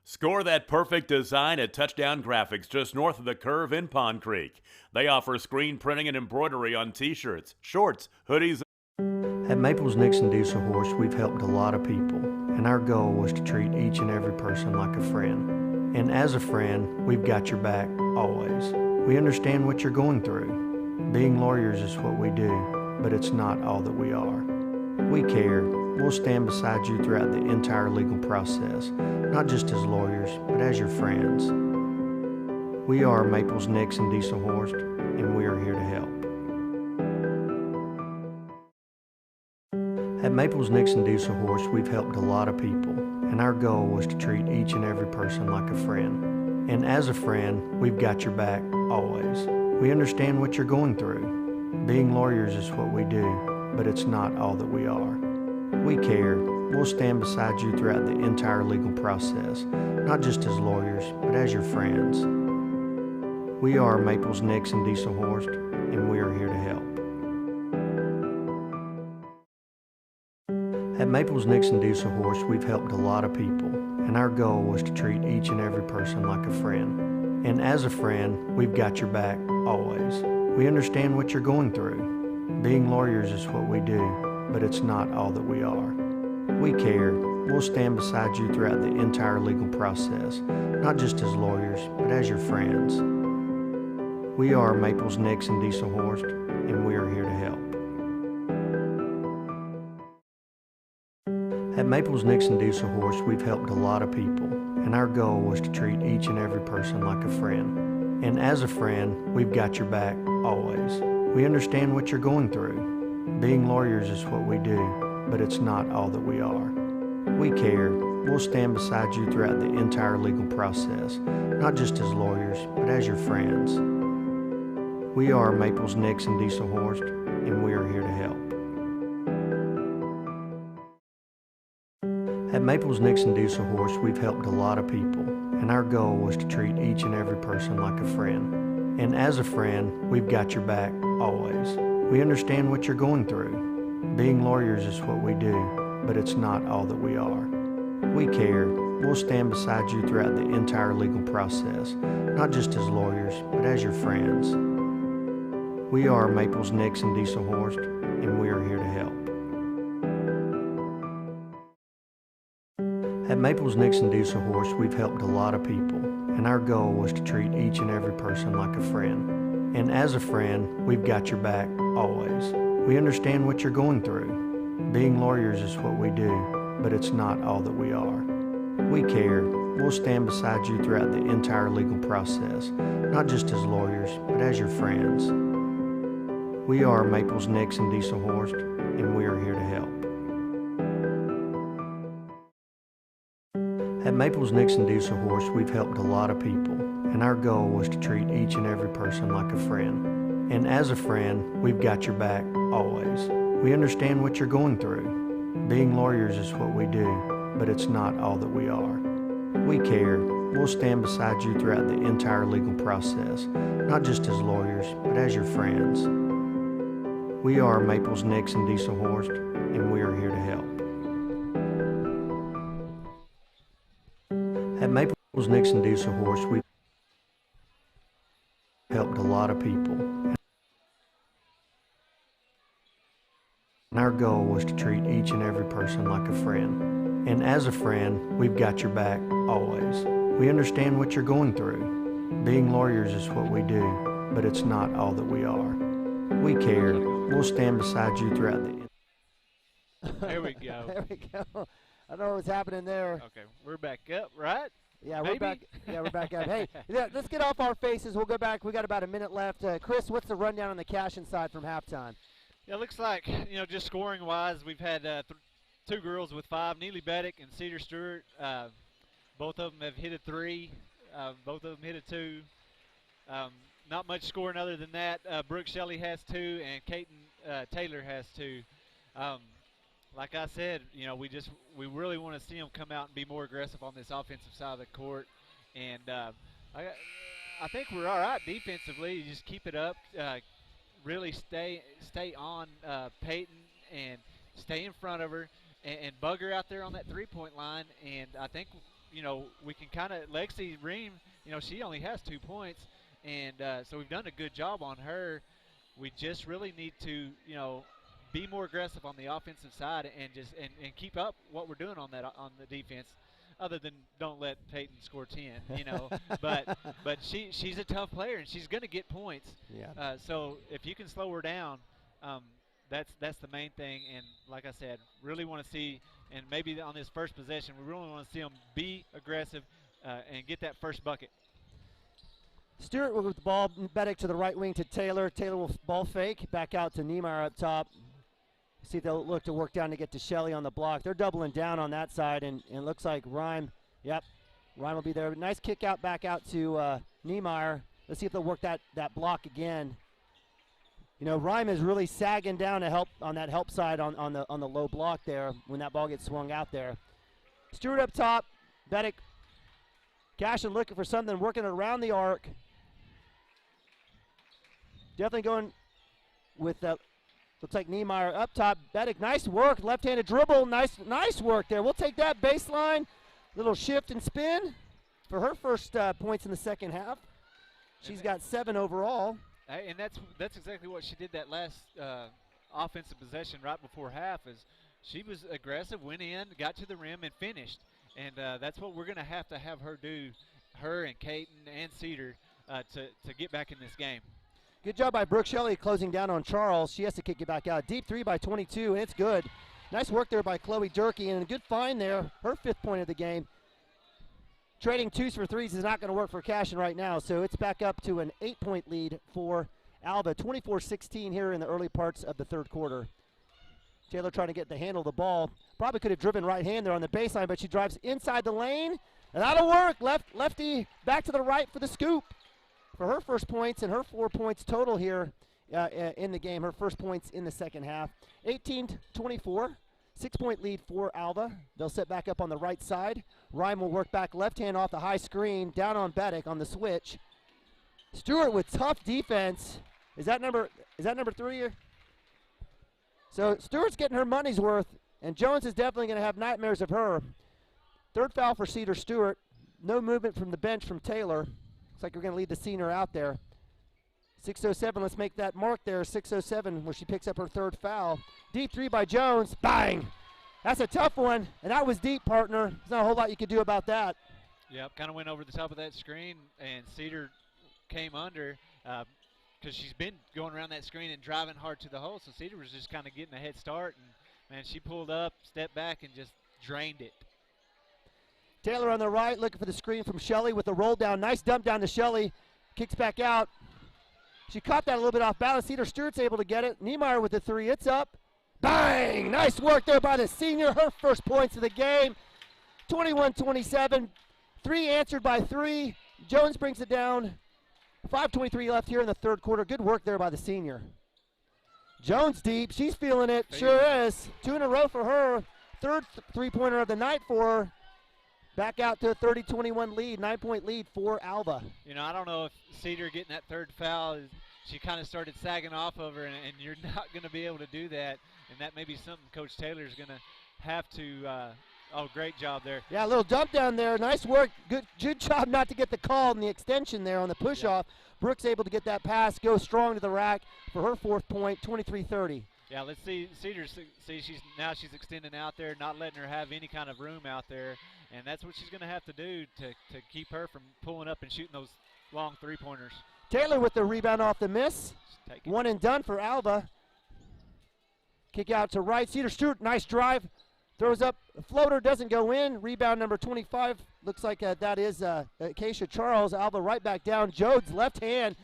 Score that perfect design at Touchdown Graphics just north of the curve in Pond Creek. They offer screen printing and embroidery on t-shirts, shorts, hoodies. At Maples Nixon Diesel Horse, we've helped a lot of people, and our goal was to treat each and every person like a friend. And as a friend, we've got your back, always. We understand what you're going through. Being lawyers is what we do, but it's not all that we are. We care. We'll stand beside you throughout the entire legal process, not just as lawyers, but as your friends. We are Maples Nixon Diesel Horse, and we are here to help. At Maples Nixon Diesel Horse, we've helped a lot of people, and our goal was to treat each and every person like a friend. And as a friend, we've got your back, always. We understand what you're going through. Being lawyers is what we do, but it's not all that we are. We care. We'll stand beside you throughout the entire legal process, not just as lawyers, but as your friends. We are Maples Nixon Diesel Horse, and we are here to help. At Maples Nixon Diesel Horse, we've helped a lot of people, and our goal was to treat each and every person like a friend. And as a friend, we've got your back, always. We understand what you're going through. Being lawyers is what we do, but it's not all that we are. We care. We'll stand beside you throughout the entire legal process, not just as lawyers, but as your friends. We are Maples Nixon Diesel Horse, and we are here to help. At Maples Nixon Diesel Horse, we've helped a lot of people, and our goal was to treat each and every person like a friend. And as a friend, we've got your back, always. We understand what you're going through. Being lawyers is what we do, but it's not all that we are. We care. We'll stand beside you throughout the entire legal process, not just as lawyers, but as your friends. We are Maples Nixon Diesel Horse, and we are here to help. At Maples Nixon Diesel Horse, we've helped a lot of people, and our goal was to treat each and every person like a friend. And as a friend, we've got your back, always. We understand what you're going through. Being lawyers is what we do, but it's not all that we are. We care. We'll stand beside you throughout the entire legal process, not just as lawyers, but as your friends. We are Maples Nixon Diesel Horse, and we are here to help. At Maples Nixon Diesel Horse, we've helped a lot of people, and our goal was to treat each and every person like a friend. And as a friend, we've got your back, always. We understand what you're going through. Being lawyers is what we do, but it's not all that we are. We care. We'll stand beside you throughout the entire legal process, not just as lawyers, but as your friends. We are Maples Nixon Diesel Horse, and we are here to help. At Maples Nixon Diesel Horse, we've helped a lot of people, and our goal was to treat each and every person like a friend. And as a friend, we've got your back, always. We understand what you're going through. Being lawyers is what we do, but it's not all that we are. We care. We'll stand beside you throughout the entire legal process, not just as lawyers, but as your friends. We are Maples Nixon Diesel Horse, and we are here to help. At Maples Nixon Diesel Horse, we've helped a lot of people, and our goal was to treat each and every person like a friend. And as a friend, we've got your back, always. We understand what you're going through. Being lawyers is what we do, but it's not all that we are. We care. We'll stand beside you throughout the... There we go. There we go. I don't know what's happening there. Okay, we're back up, right? Yeah, Maybe? we're back. Yeah, we're back up. Hey, yeah, let's get off our faces. We'll go back. We got about a minute left. Chris, what's the rundown on the Cashion side from halftime? Yeah, it looks like, just scoring-wise, we've had two girls with 5, Neely Beddick and Cedar Stewart. Both of them have hit a 3. Both of them hit a 2. Not much scoring other than that. Brooke Shelley has 2, and Caton Taylor has 2. Like I said, we really want to see them come out and be more aggressive on this offensive side of the court. And I think we're all right defensively. You just keep it up. Really stay on Peyton and stay in front of her. and bug her out there on that three-point line. And I think, we can kind of – Lexi Ream, she only has 2 points. And so we've done a good job on her. We just really need to, be more aggressive on the offensive side and just and keep up what we're doing on the defense. Other than don't let Peyton score 10, but she's a tough player and she's going to get points. Yeah. So if you can slow her down, that's the main thing. And like I said, really want to see, and maybe on this first possession, we really want to see them be aggressive and get that first bucket. Stewart with the ball, Beddick to the right wing to Taylor. Taylor will ball fake, back out to Niemeyer up top. See if they'll look to work down to get to Shelley on the block. They're doubling down on that side, and it looks like Rhyme, Rhyme will be there. Nice kick out, back out to Niemeyer. Let's see if they'll work that block again. Rhyme is really sagging down to help on that help side on the low block there when that ball gets swung out there. Stewart up top, Beddick. Cashion looking for something, working around the arc. Definitely going with that. Looks like Niemeyer up top. Beddick, nice work. Left-handed dribble. Nice work there. We'll take that baseline. Little shift and spin for her first points in the second half. She's got 7 overall. And that's exactly what she did that last offensive possession right before half. Is she was aggressive, went in, got to the rim, and finished. And that's what we're going to have her do, her and Caton and Cedar, to get back in this game. Good job by Brooke Shelley closing down on Charles. She has to kick it back out. Deep 3 by 22, and it's good. Nice work there by Chloe Durkee, and a good find there. Her 5th point of the game. Trading 2s for 3s is not going to work for Cashion right now, so it's back up to an 8-point lead for Alva. 24-16 here in the early parts of the third quarter. Taylor trying to get the handle of the ball. Probably could have driven right hand there on the baseline, but she drives inside the lane, and that'll work. Lefty back to the right for the scoop. For her first points and her 4 points total here in the game. Her first points in the second half. 18-24, 6-point lead for Alva. They'll set back up on the right side. Rhyme will work back left hand off the high screen, down on Beddick on the switch. Stewart with tough defense. Is that number 3 here? So Stewart's getting her money's worth, and Jones is definitely going to have nightmares of her. Third foul for Cedar Stewart. No movement from the bench from Taylor. Looks like we're going to lead the senior out there. 6:07, let's make that mark there. 6:07 where she picks up her third foul. Deep 3 by Jones. Bang! That's a tough one, and that was deep, partner. There's not a whole lot you could do about that. Yep, kind of went over the top of that screen, and Cedar came under because she's been going around that screen and driving hard to the hole, so Cedar was just kind of getting a head start, and, man, she pulled up, stepped back, and just drained it. Taylor on the right looking for the screen from Shelley with the roll down. Nice dump down to Shelley. Kicks back out. She caught that a little bit off balance. Cedar Stewart's able to get it. Niemeyer with the 3. It's up. Bang! Nice work there by the senior. Her first points of the game. 21-27. 3 answered by 3. Jones brings it down. 5:23 left here in the third quarter. Good work there by the senior. Jones deep. She's feeling it. Sure is. 2 in a row for her. Third three-pointer of the night for her. Back out to a 30-21 lead, 9-point lead for Alva. I don't know if Cedar getting that third foul, she kind of started sagging off of her, and you're not going to be able to do that. And that may be something Coach Taylor's going to have to great job there. Yeah, a little dump down there. Nice work. Good job not to get the call in the extension there on the push-off. Brooks able to get that pass, go strong to the rack for her 4th point, 23-30. Yeah, let's see Cedar. She's extending out there, not letting her have any kind of room out there, and that's what she's going to have to do to keep her from pulling up and shooting those long three-pointers. Taylor with the rebound off the miss. One and done for Alva. Kick out to right. Cedar Stewart, nice drive. Throws up, a floater, doesn't go in. Rebound number 25. Looks like that is Acacia Charles. Alva right back down. Jodes left hand.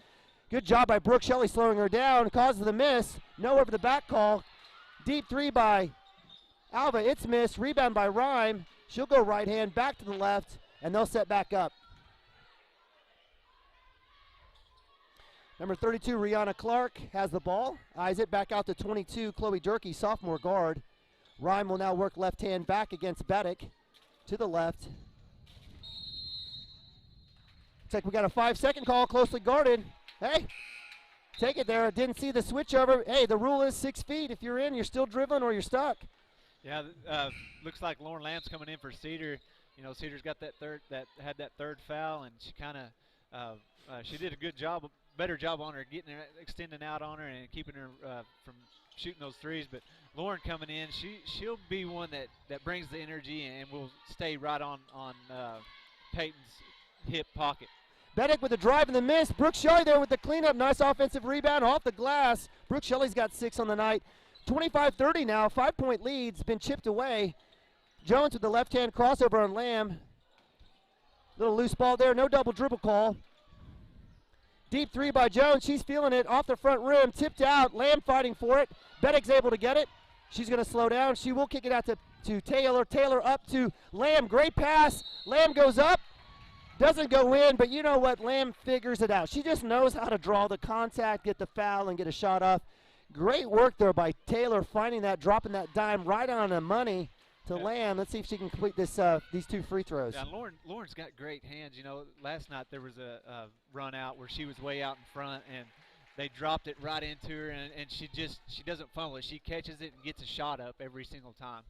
Good job by Brooke Shelley slowing her down. Causes the miss. No over the back call. Deep 3 by Alva. It's missed. Rebound by Rhyme. She'll go right hand, back to the left, and they'll set back up. Number 32, Rihanna Clark, has the ball. Eyes it back out to 22, Chloe Durkee, sophomore guard. Rhyme will now work left hand back against Beddick to the left. Looks like we got a 5-second call, closely guarded. Hey, take it there. Didn't see the switch over. Hey, the rule is 6 feet. If you're in, you're still driven or you're stuck. Yeah, looks like Lauren Lamb's coming in for Cedar. You know, Cedar's got that third foul, and she kind of she did a good job, better job on her, getting her, extending out on her, and keeping her from shooting those threes. But Lauren coming in, she'll be one that brings the energy and will stay right on Peyton's hip pocket. Beddick with the drive and the miss. Brooke Shelley there with the cleanup. Nice offensive rebound off the glass. Brooke Shelley's got 6 on the night. 25-30 now. 5-point lead's been chipped away. Jones with the left-hand crossover on Lamb. Little loose ball there. No double dribble call. Deep three by Jones. She's feeling it off the front rim. Tipped out. Lamb fighting for it. Beddick's able to get it. She's going to slow down. She will kick it out to Taylor. Taylor up to Lamb. Great pass. Lamb goes up. Doesn't go in, but you know what? Lamb figures it out. She just knows how to draw the contact, get the foul, and get a shot off. Great work there by Taylor, finding that, dropping that dime right on the money to Lamb. Let's see if she can complete this these 2 free throws. Yeah, Lauren's got great hands. You know, last night there was a run out where she was way out in front, and they dropped it right into her, and she doesn't fumble it. She catches it and gets a shot up every single time.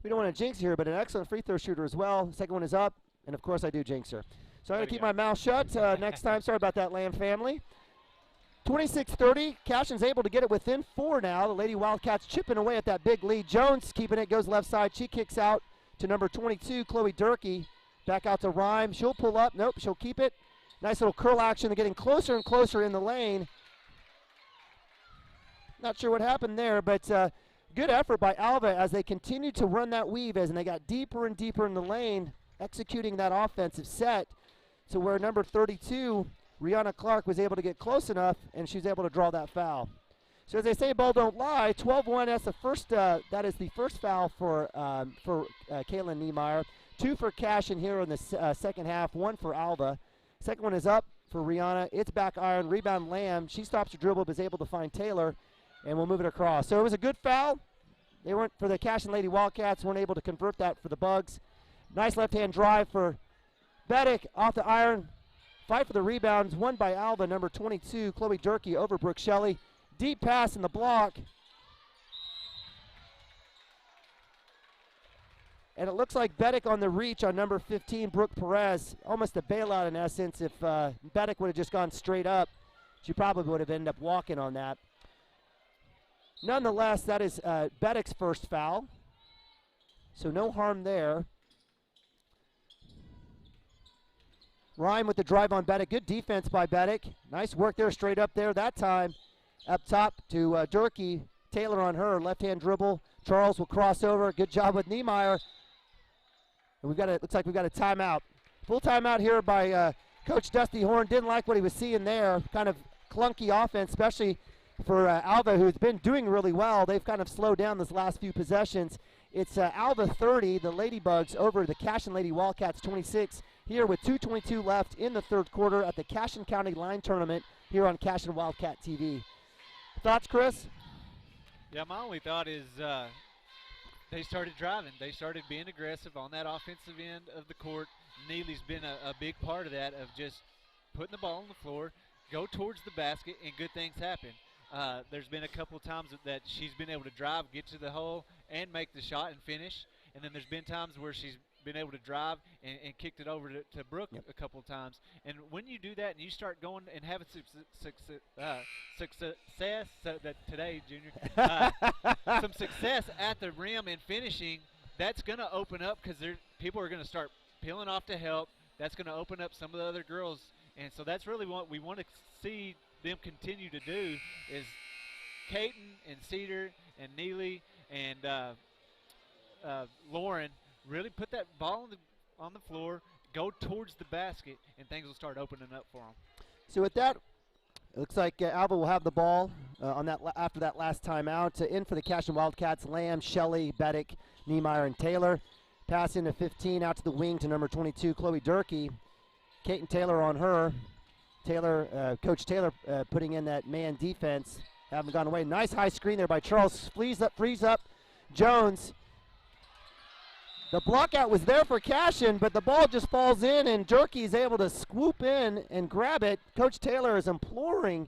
We don't want to jinx here, but an excellent free throw shooter as well. Second one is up. And, of course, I do jinx her. So I'm going to keep my mouth shut next time. Sorry about that, Lamb family. 26-30. Cashion's able to get it within 4 now. The Lady Wildcats chipping away at that big lead. Jones keeping it, goes left side. She kicks out to number 22, Chloe Durkee. Back out to Rhyme. She'll pull up. Nope, she'll keep it. Nice little curl action. They're getting closer and closer in the lane. Not sure what happened there, but good effort by Alva as they continue to run that weave and they got deeper and deeper in the lane, executing that offensive set to where number 32, Rihanna Clark, was able to get close enough, and she's able to draw that foul. So as they say, ball don't lie. 12-1. That's the first. That is the first foul for Kaylin Niemeyer. 2 for Cashion here in the second half. 1 for Alva. Second one is up for Rihanna. It's back iron. Rebound Lamb. She stops her dribble, but is able to find Taylor, and we'll move it across. So it was a good foul. They weren't for the Cashion Lady Wildcats. Weren't able to convert that for the Bugs. Nice left-hand drive for Beddick off the iron. Fight for the rebounds. Won by Alva, number 22, Chloe Durkee over Brooke Shelley. Deep pass in the block. And it looks like Beddick on the reach on number 15, Brooke Perez. Almost a bailout in essence. If Beddick would have just gone straight up, she probably would have ended up walking on that. Nonetheless, that is Beddick's first foul. So no harm there. Rhyme with the drive on Beddick. Good defense by Beddick. Nice work there, straight up there that time. Up top to Durkee. Taylor on her, left-hand dribble. Charles will cross over. Good job with Niemeyer. And looks like we've got a timeout. Full timeout here by Coach Dusty Horn. Didn't like what he was seeing there. Kind of clunky offense, especially for Alva, who's been doing really well. They've kind of slowed down this last few possessions. It's Alva 30, the Ladybugs, over the Cashion Lady Wildcats 26. Here with 2:22 left in the third quarter at the Cashion County Line Tournament here on Cashion Wildcat TV. Thoughts, Chris? Yeah, my only thought is they started driving. They started being aggressive on that offensive end of the court. Neely's been a big part of that, of just putting the ball on the floor, go towards the basket, and good things happen. There's been a couple times that she's been able to drive, get to the hole, and make the shot and finish. And then there's been times where she's been able to drive and kicked it over to Brooke a couple times. And when you do that and you start going and having success, so that today, Junior, some success at the rim and finishing, that's going to open up because people are going to start peeling off to help. That's going to open up some of the other girls. And so that's really what we want to see them continue to do is Caton and Cedar and Neely and Lauren really put that ball on the floor, go towards the basket, and things will start opening up for them. So with that, it looks like Alva will have the ball on that after that last timeout. In for the Cashion Wildcats, Lamb, Shelley, Beddick, Niemeyer, and Taylor. Pass into 15 out to the wing to number 22, Chloe Durkee. Caton Taylor on her. Coach Taylor putting in that man defense. Haven't gone away. Nice high screen there by Charles. Frees up Jones. The block out was there for Cashion, but the ball just falls in, and Durkee is able to swoop in and grab it. Coach Taylor is imploring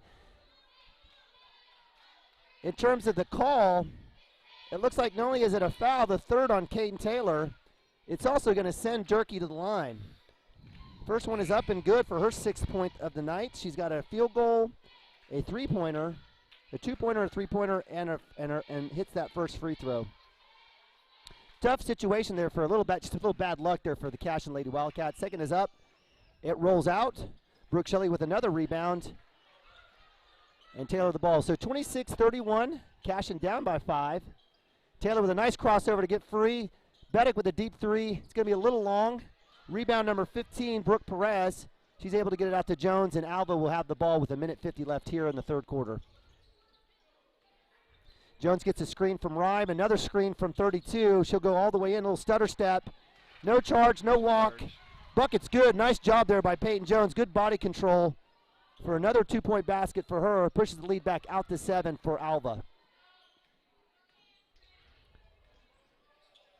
in terms of the call, it looks like not only is it a foul, the third on Caden Taylor, it's also going to send Durkee to the line. First one is up and good for her 6th point of the night. She's got a field goal, a 3-pointer, a 2-pointer, a 3-pointer, and hits that first free throw. Tough situation there for just a little bad luck there for the Cashion Lady Wildcats. Second is up. It rolls out. Brooke Shelley with another rebound. And Taylor the ball. So 26-31, Cashion down by 5. Taylor with a nice crossover to get free. Beddick with a deep 3. It's going to be a little long. Rebound number 15, Brooke Perez. She's able to get it out to Jones, and Alva will have the ball with 1:50 left here in the third quarter. Jones gets a screen from Rhyme, another screen from 32. She'll go all the way in, a little stutter step. No charge, no walk. Bucket's good. Nice job there by Peyton Jones. Good body control for another 2-point basket for her. Pushes the lead back out to 7 for Alva.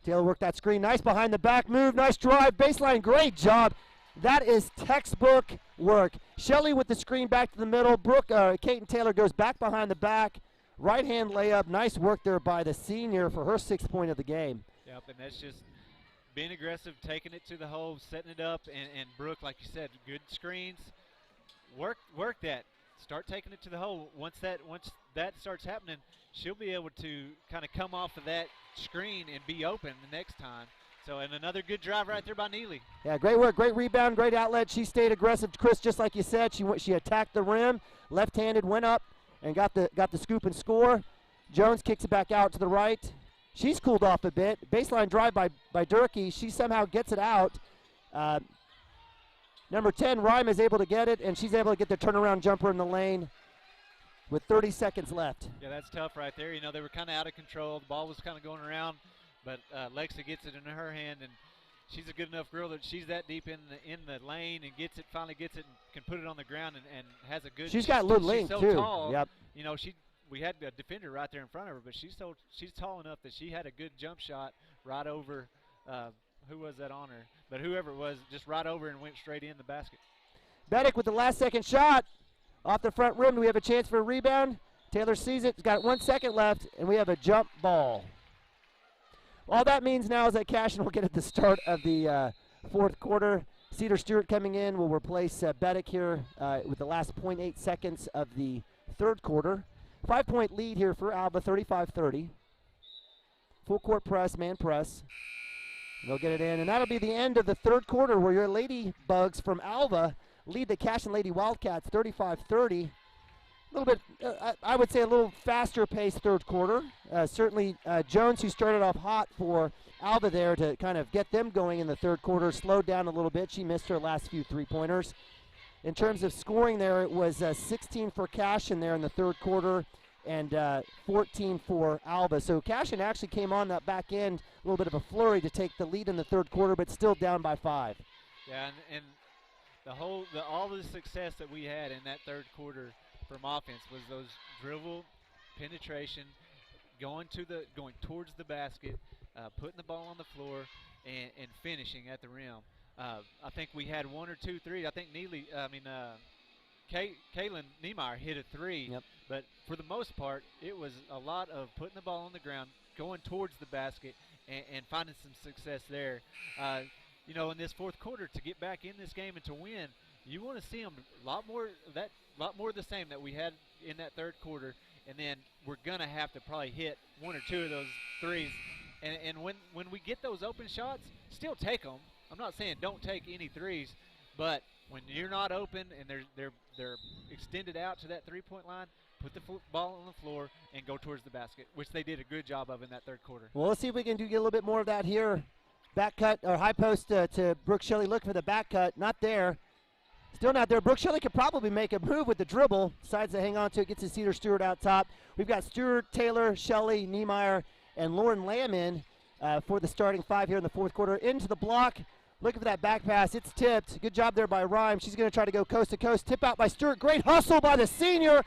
Taylor worked that screen. Nice behind the back move. Nice drive. Baseline. Great job. That is textbook work. Shelley with the screen back to the middle. Caden Taylor goes back behind the back. Right hand layup. Nice work there by the senior for her 6th point of the game. Yep, and that's just being aggressive, taking it to the hole, setting it up, and Brooke, like you said, good screens. Work that. Start taking it to the hole. Once that starts happening, she'll be able to kind of come off of that screen and be open the next time. So, and another good drive right there by Neely. Yeah, great work, great rebound, great outlet. She stayed aggressive, Chris, just like you said. She attacked the rim, left-handed, went up, and got the scoop and score. Jones kicks it back out to the right. She's cooled off a bit. Baseline drive by Durkee. She somehow gets it out. Number 10, Rhyme, is able to get it, and she's able to get the turnaround jumper in the lane with 30 seconds left. Yeah, that's tough right there. You know, they were kind of out of control. The ball was kind of going around, but Lexa gets it in her hand, and she's a good enough girl that she's that deep in the lane and finally gets it and can put it on the ground and has a good. She's got a little length, so too. Tall, yep. You know, we had a defender right there in front of her, but she's tall enough that she had a good jump shot right over. Who was that on her? But whoever it was, just right over and went straight in the basket. Beddick with the last-second shot off the front rim. Do we have a chance for a rebound? Taylor sees it. It's got 1 second left, and we have a jump ball. All that means now is that Cashion will get at the start of the fourth quarter. Cedar Stewart coming in will replace Beddick here with the last 0.8 seconds of the third quarter. 5-point lead here for Alba, 35-30. Full court press, man press. They'll get it in, and that'll be the end of the third quarter where your Ladybugs from Alva lead the Cashion Lady Wildcats 35-30. A little bit, I would say a little faster paced third quarter. Certainly Jones, who started off hot for Alva there to kind of get them going in the third quarter, slowed down a little bit. She missed her last few three-pointers. In terms of scoring there, it was 16 for Cashion there in the third quarter and 14 for Alva. So Cashion actually came on that back end, a little bit of a flurry to take the lead in the third quarter, but still down by 5. Yeah, and all the success that we had in that third quarter from offense was those dribble, penetration, going towards the basket, putting the ball on the floor, and finishing at the rim. I think we had 1 or 2 threes. I think Kaylin Niemeyer hit a 3, yep. But for the most part, it was a lot of putting the ball on the ground, going towards the basket, and finding some success there. In this fourth quarter, to get back in this game and to win, you want to see them a lot more of the same that we had in that third quarter, and then we're gonna have to probably hit 1 or 2 of those threes. And when we get those open shots, still take them. I'm not saying don't take any threes, but when you're not open and they're extended out to that 3-point line, put the ball on the floor and go towards the basket, which they did a good job of in that third quarter. Well, let's see if we can get a little bit more of that here. Back cut or high post to Brooke Shelley. Look for the back cut. Not there. Still not there. Brooke Shelley could probably make a move with the dribble. Decides to hang on to it. Gets to Cedar Stewart out top. We've got Stewart, Taylor, Shelley, Niemeyer, and Lauren Lamb in for the starting 5 here in the fourth quarter. Into the block. Looking for that back pass. It's tipped. Good job there by Rhyme. She's going to try to go coast to coast. Tip out by Stewart. Great hustle by the senior.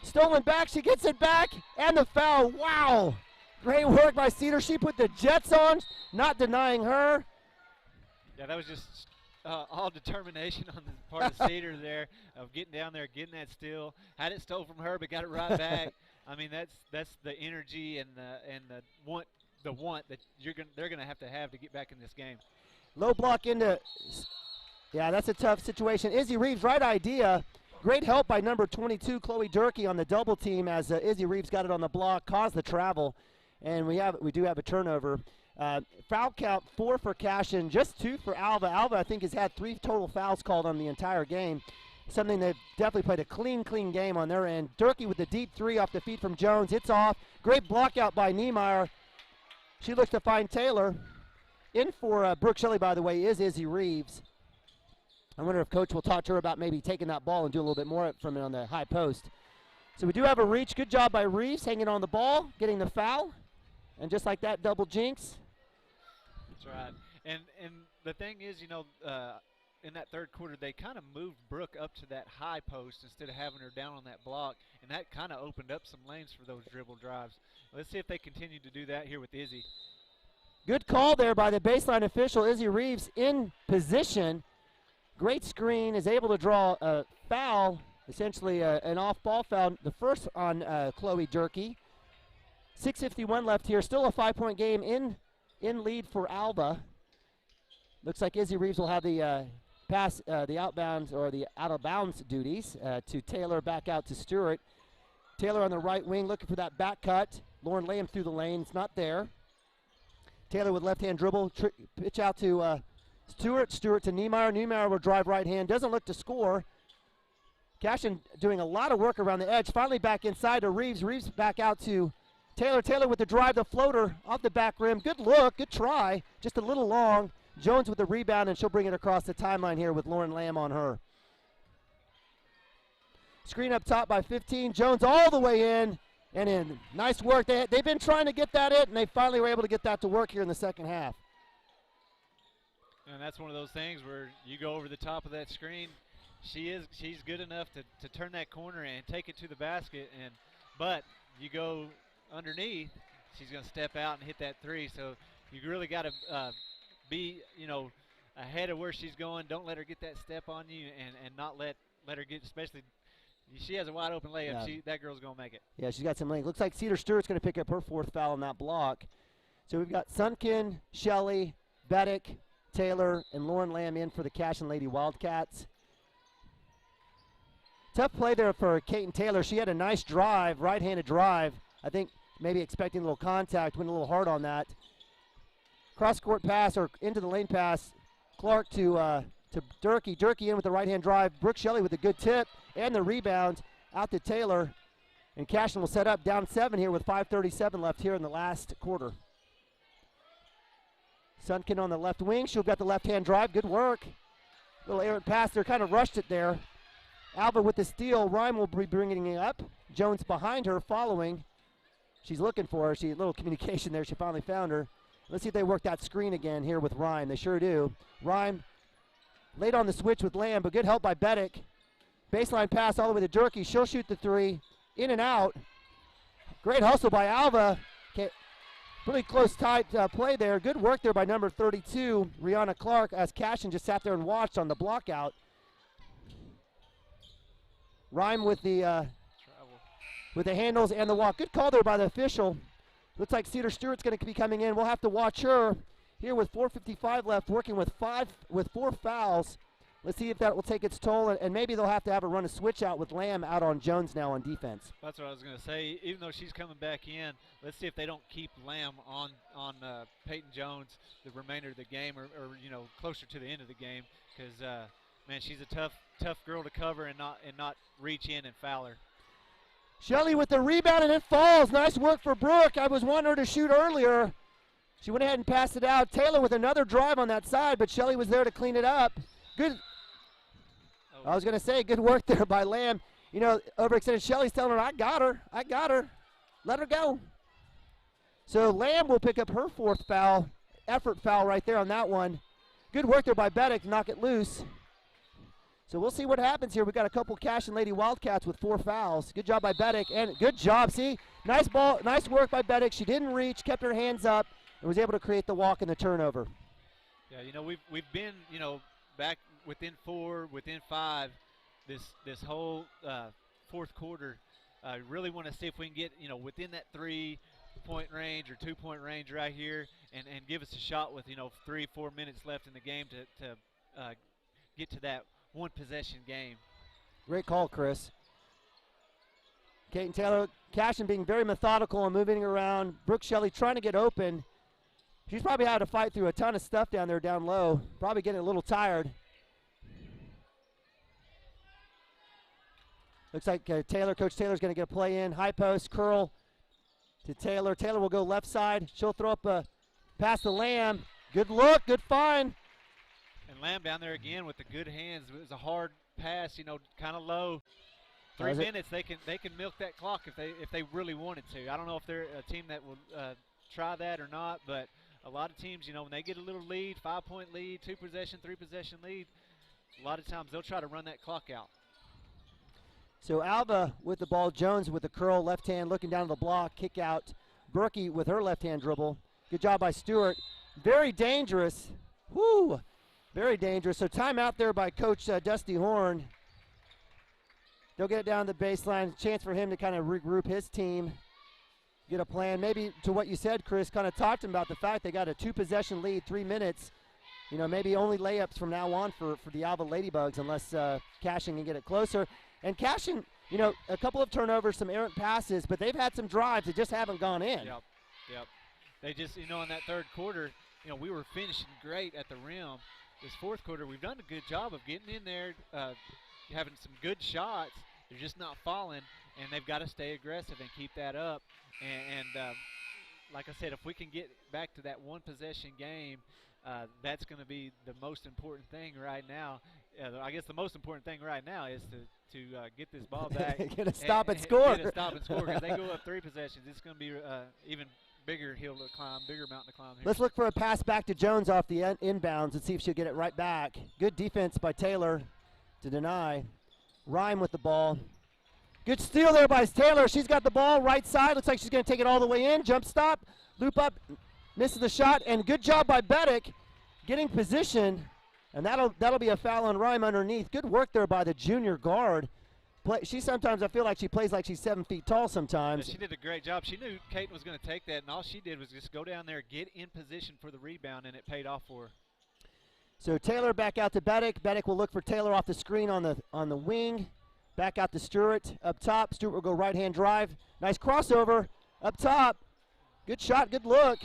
Stolen back. She gets it back. And the foul. Wow. Great work by Cedar. She put the Jets on. Not denying her. Yeah, that was just all determination on the part of Cedar there of getting down there, getting that steal. Had it stole from her, but got it right back. I mean, that's the energy and the want that they're gonna have to get back in this game. Low block into, yeah, that's a tough situation. Izzy Reeves, right idea. Great help by number 22, Chloe Durkee, on the double team as Izzy Reeves got it on the block, caused the travel, and we do have a turnover. Foul count 4 for Cashion, just 2 for Alva. Alva, I think, has had 3 total fouls called on the entire game. Something they've definitely played a clean game on their end. Durkee with the deep 3 off the feet from Jones. It's off. Great block out by Niemeyer. She looks to find Taylor. In for Brooke Shelley, by the way, is Izzy Reeves. I wonder if Coach will talk to her about maybe taking that ball and do a little bit more from it on the high post. So we do have a reach. Good job by Reeves hanging on the ball, getting the foul. And just like that, double jinx. That's right. And the thing is, in that third quarter, they kind of moved Brooke up to that high post instead of having her down on that block, and that kind of opened up some lanes for those dribble drives. Let's see if they continue to do that here with Izzy. Good call there by the baseline official. Izzy Reeves in position. Great screen, is able to draw a foul, essentially an off-ball foul, the first on Chloe Durkee. 6:51 left here, still a 5-point game in lead for Alva. Looks like Izzy Reeves will have the pass, the outbounds or the out-of-bounds duties to Taylor, back out to Stewart. Taylor on the right wing looking for that back cut. Lauren Lamb through the lane, it's not there. Taylor with left-hand dribble, pitch out to Stewart to Niemeyer. Niemeyer will drive right hand, doesn't look to score. Cashion doing a lot of work around the edge, finally back inside to Reeves. Reeves back out to Taylor. Taylor with the drive, the floater off the back rim. Good look, good try, just a little long. Jones with the rebound, and she'll bring it across the timeline here with Lauren Lamb on her. Screen up top by 15. Jones all the way in and in. Nice work. They've been trying to get that in, and they finally were able to get that to work here in the second half. And that's one of those things where you go over the top of that screen. She's good enough to turn that corner and take it to the basket, but you go underneath, she's going to step out and hit that 3. So you really got to be ahead of where she's going. Don't let her get that step on you, and not let her get, especially she has a wide open layup. Yeah. That girl's going to make it. Yeah, she's got some length. Looks like Cedar Stewart's going to pick up her 4th foul on that block. So we've got Sunken, Shelley, Beddick, Taylor, and Lauren Lamb in for the Cashion Lady Wildcats. Tough play there for Kaiten Taylor. She had a nice drive, right-handed drive. I think maybe expecting a little contact, went a little hard on that. Cross-court pass or into the lane pass. Clark to Durkee. Durkee in with the right-hand drive. Brooke Shelley with a good tip and the rebound out to Taylor. And Cashion will set up down 7 here with 5:37 left here in the last quarter. Sunken on the left wing. She'll got the left-hand drive. Good work. Little errant pass there. Kind of rushed it there. Alva with the steal. Rhyme will be bringing it up. Jones behind her following. She's looking for her. A little communication there. She finally found her. Let's see if they work that screen again here with Rhyme. They sure do. Rhyme late on the switch with Lamb, but good help by Beddick. Baseline pass all the way to Durkee. She'll shoot the 3. In and out. Great hustle by Alva. Really close, tight play there. Good work there by number 32, Rihanna Clark, as Cashion just sat there and watched on the block out. Rhyme with the handles and the walk. Good call there by the official. Looks like Cedar Stewart's going to be coming in. We'll have to watch her here with 4:55 left, working with 4 fouls. Let's see if that will take its toll, and maybe they'll have to have her run a switch out with Lamb out on Jones now on defense. That's what I was going to say. Even though she's coming back in, let's see if they don't keep Lamb on Peyton Jones the remainder of the game, or closer to the end of the game, because man, she's a tough girl to cover and not reach in and foul her. Shelley with the rebound, and it falls. Nice work for Brooke. I was wanting her to shoot earlier. She went ahead and passed it out. Taylor with another drive on that side, but Shelley was there to clean it up. Good. I was going to say, good work there by Lamb. Overextended Shelley's telling her, I got her. Let her go. So Lamb will pick up her 4th foul, effort foul right there on that one. Good work there by Beddick to knock it loose. So we'll see what happens here. We've got a couple Cashion Lady Wildcats with 4 fouls. Good job by Beddick, and good job. See, nice ball, nice work by Beddick. She didn't reach, kept her hands up, and was able to create the walk and the turnover. Yeah, we've been, back within 4, within 5, this whole 4th quarter, Really want to see if we can get, within that 3-point range or 2-point range right here and give us a shot with, 3-4 minutes left in the game to get to that one-possession game. Great call, Chris. Kate Taylor, Cashion being very methodical and moving around. Brooke Shelley trying to get open. She's probably had to fight through a ton of stuff down there down low. Probably getting a little tired. Looks like Coach Taylor's going to get a play in. High post, curl to Taylor. Taylor will go left side. She'll throw up a pass to Lamb. Good look, good find. And Lamb down there again with the good hands. It was a hard pass, kind of low. 3 minutes, they can milk that clock if they really wanted to. I don't know if they're a team that will try that or not, but a lot of teams, when they get a little lead, 5-point lead, 2-possession, 3-possession lead, a lot of times they'll try to run that clock out. So Alva with the ball, Jones with the curl, left hand looking down the block, kick out. Berkey with her left hand dribble. Good job by Stewart. Very dangerous. Woo! Very dangerous. So timeout there by Coach Dusty Horn. They'll get it down the baseline. Chance for him to kind of regroup his team, get a plan. Maybe to what you said, Chris, kind of talked about the fact they got a 2-possession lead, 3 minutes. Maybe only layups from now on for the Alva Ladybugs unless Cashion can get it closer. And Cashion, a couple of turnovers, some errant passes, but they've had some drives that just haven't gone in. Yep. They just, in that third quarter, we were finishing great at the rim. This fourth quarter, we've done a good job of getting in there, having some good shots. They're just not falling, and they've got to stay aggressive and keep that up. And like I said, if we can get back to that one-possession game, that's going to be the most important thing right now. I guess the most important thing right now is to get this ball back. Get a stop and score. Get a stop and score, because they go up 3 possessions. It's going to be even bigger hill to climb, bigger mountain to climb here. Let's look for a pass back to Jones off the inbounds and see if she'll get it right back. Good defense by Taylor to deny. Rhyme with the ball. Good steal there by Taylor. She's got the ball right side. Looks like she's going to take it all the way in. Jump stop, loop up, misses the shot, and good job by Beddick getting position. And that'll be a foul on Rhyme underneath. Good work there by the junior guard. She sometimes, I feel like she plays like she's 7 feet tall sometimes. Yeah, she did a great job. She knew Kate was going to take that, and all she did was just go down there, get in position for the rebound, and it paid off for her. So Taylor back out to Beddick. Beddick will look for Taylor off the screen on the wing. Back out to Stewart up top. Stewart will go right-hand drive. Nice crossover up top. Good shot, good look.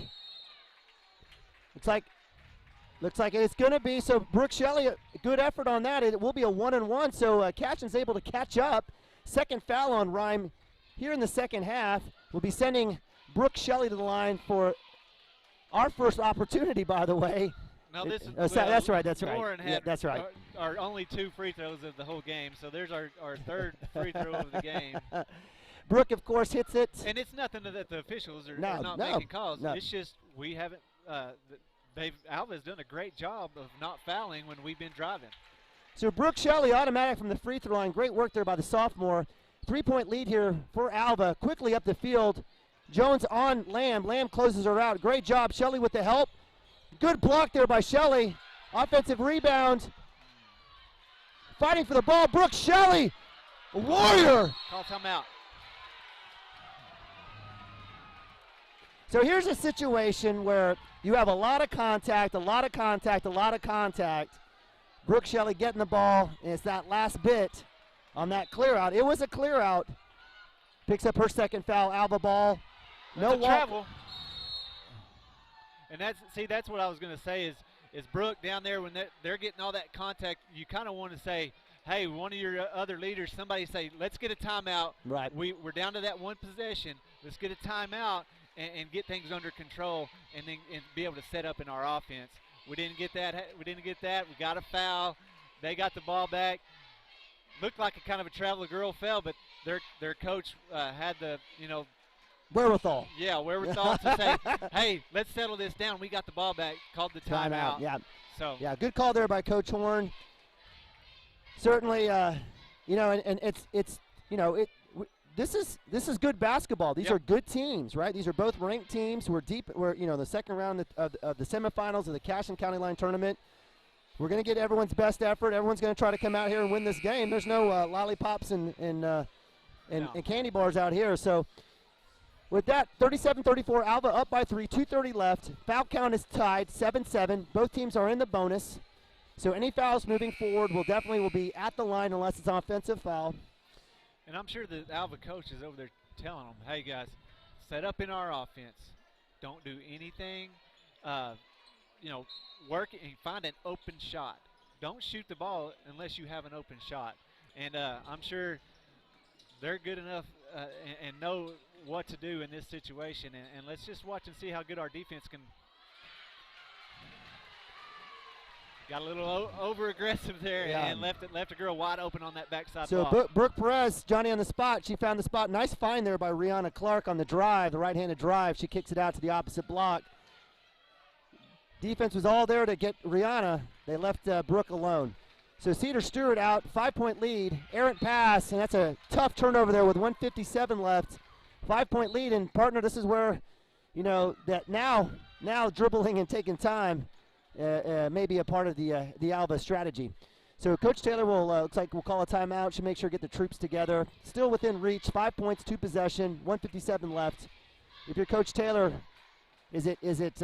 Looks like it's going to be, so Brooke Shelley, a good effort on that. It will be a 1-and-1, so Cashion's able to catch up. Second foul on Rhyme here in the second half. We'll be sending Brooke Shelley to the line for our first opportunity, by the way. Now this is, that's right. Lauren had yeah, that's right. Our only 2 free throws of the whole game, so there's our third free throw of the game. Brooke, of course, hits it. And it's nothing that the officials are not making calls. No. It's just we haven't Alva's done a great job of not fouling when we've been driving. So Brooke Shelley automatic from the free throw line. Great work there by the sophomore. 3-point lead here for Alva. Quickly up the field. Jones on Lamb. Lamb closes her out. Great job. Shelley with the help. Good block there by Shelley. Offensive rebound. Fighting for the ball. Brooke Shelley. A warrior. Call timeout. So here's a situation where you have a lot of contact. Brooke Shelley getting the ball, and it's that last bit on that clear out. It was a clear out. Picks up her second foul. Alva ball. No travel. And that's what I was going to say is Brooke down there, when they're getting all that contact, you kind of want to say, hey, one of your other leaders, somebody say, let's get a timeout. Right. We're down to that one possession. Let's get a timeout and get things under control and be able to set up in our offense. We didn't get that. We got a foul. They got the ball back. Looked like a kind of a traveler girl fell, but their coach had the, wherewithal. Yeah, wherewithal to say, hey, let's settle this down. We got the ball back. Called the timeout. Yeah. So yeah, good call there by Coach Horn. Certainly, and it's this is good basketball. These are good teams, right? These are both ranked teams. We're deep. We're the second round of the semifinals of the Cashion County Line tournament. We're going to get everyone's best effort. Everyone's going to try to come out here and win this game. There's no lollipops and and candy bars out here. So with that, 37-34, Alva up by 3, 2:30 left. Foul count is tied, 7-7. Both teams are in the bonus. So any fouls moving forward will be at the line unless it's an offensive foul. And I'm sure the Alva coach is over there telling them, hey, guys, set up in our offense. Don't do anything. Work and find an open shot. Don't shoot the ball unless you have an open shot. And I'm sure they're good enough and know what to do in this situation. And let's just watch and see how good our defense can. Got a little over-aggressive there and left a girl wide open on that backside block. So Brooke Perez, Johnny on the spot. She found the spot. Nice find there by Rihanna Clark on the drive, the right-handed drive. She kicks it out to the opposite block. Defense was all there to get Rihanna. They left Brooke alone. So Cedar Stewart out, 5-point lead. Errant pass, and that's a tough turnover there with 1:57 left. 5-point lead, and partner, this is where, that now dribbling and taking time may be a part of the Alva strategy. So Coach Taylor looks like we'll call a timeout. She'll make sure to get the troops together. Still within reach, 5 points, 2 possession, 1:57 left. If you're Coach Taylor, is it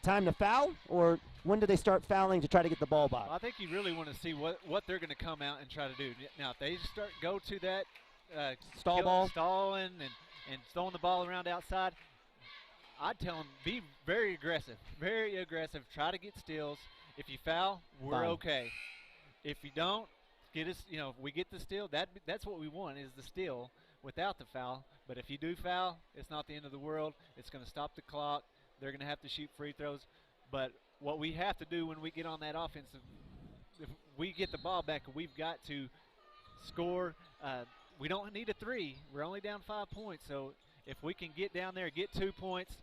time to foul, or when do they start fouling to try to get the ball back? Well, I think you really want to see what they're going to come out and try to do. Now, if they go to that stalling and throwing the ball around outside, I'd tell them be very aggressive. Try to get steals. If you foul, we're okay. If you don't, get us. If we get the steal, that's what we want is the steal without the foul. But if you do foul, it's not the end of the world. It's going to stop the clock. They're going to have to shoot free throws. But what we have to do when we get on that offense, if we get the ball back, we've got to score. We don't need a 3. We're only down 5 points. So if we can get down there, get 2 points,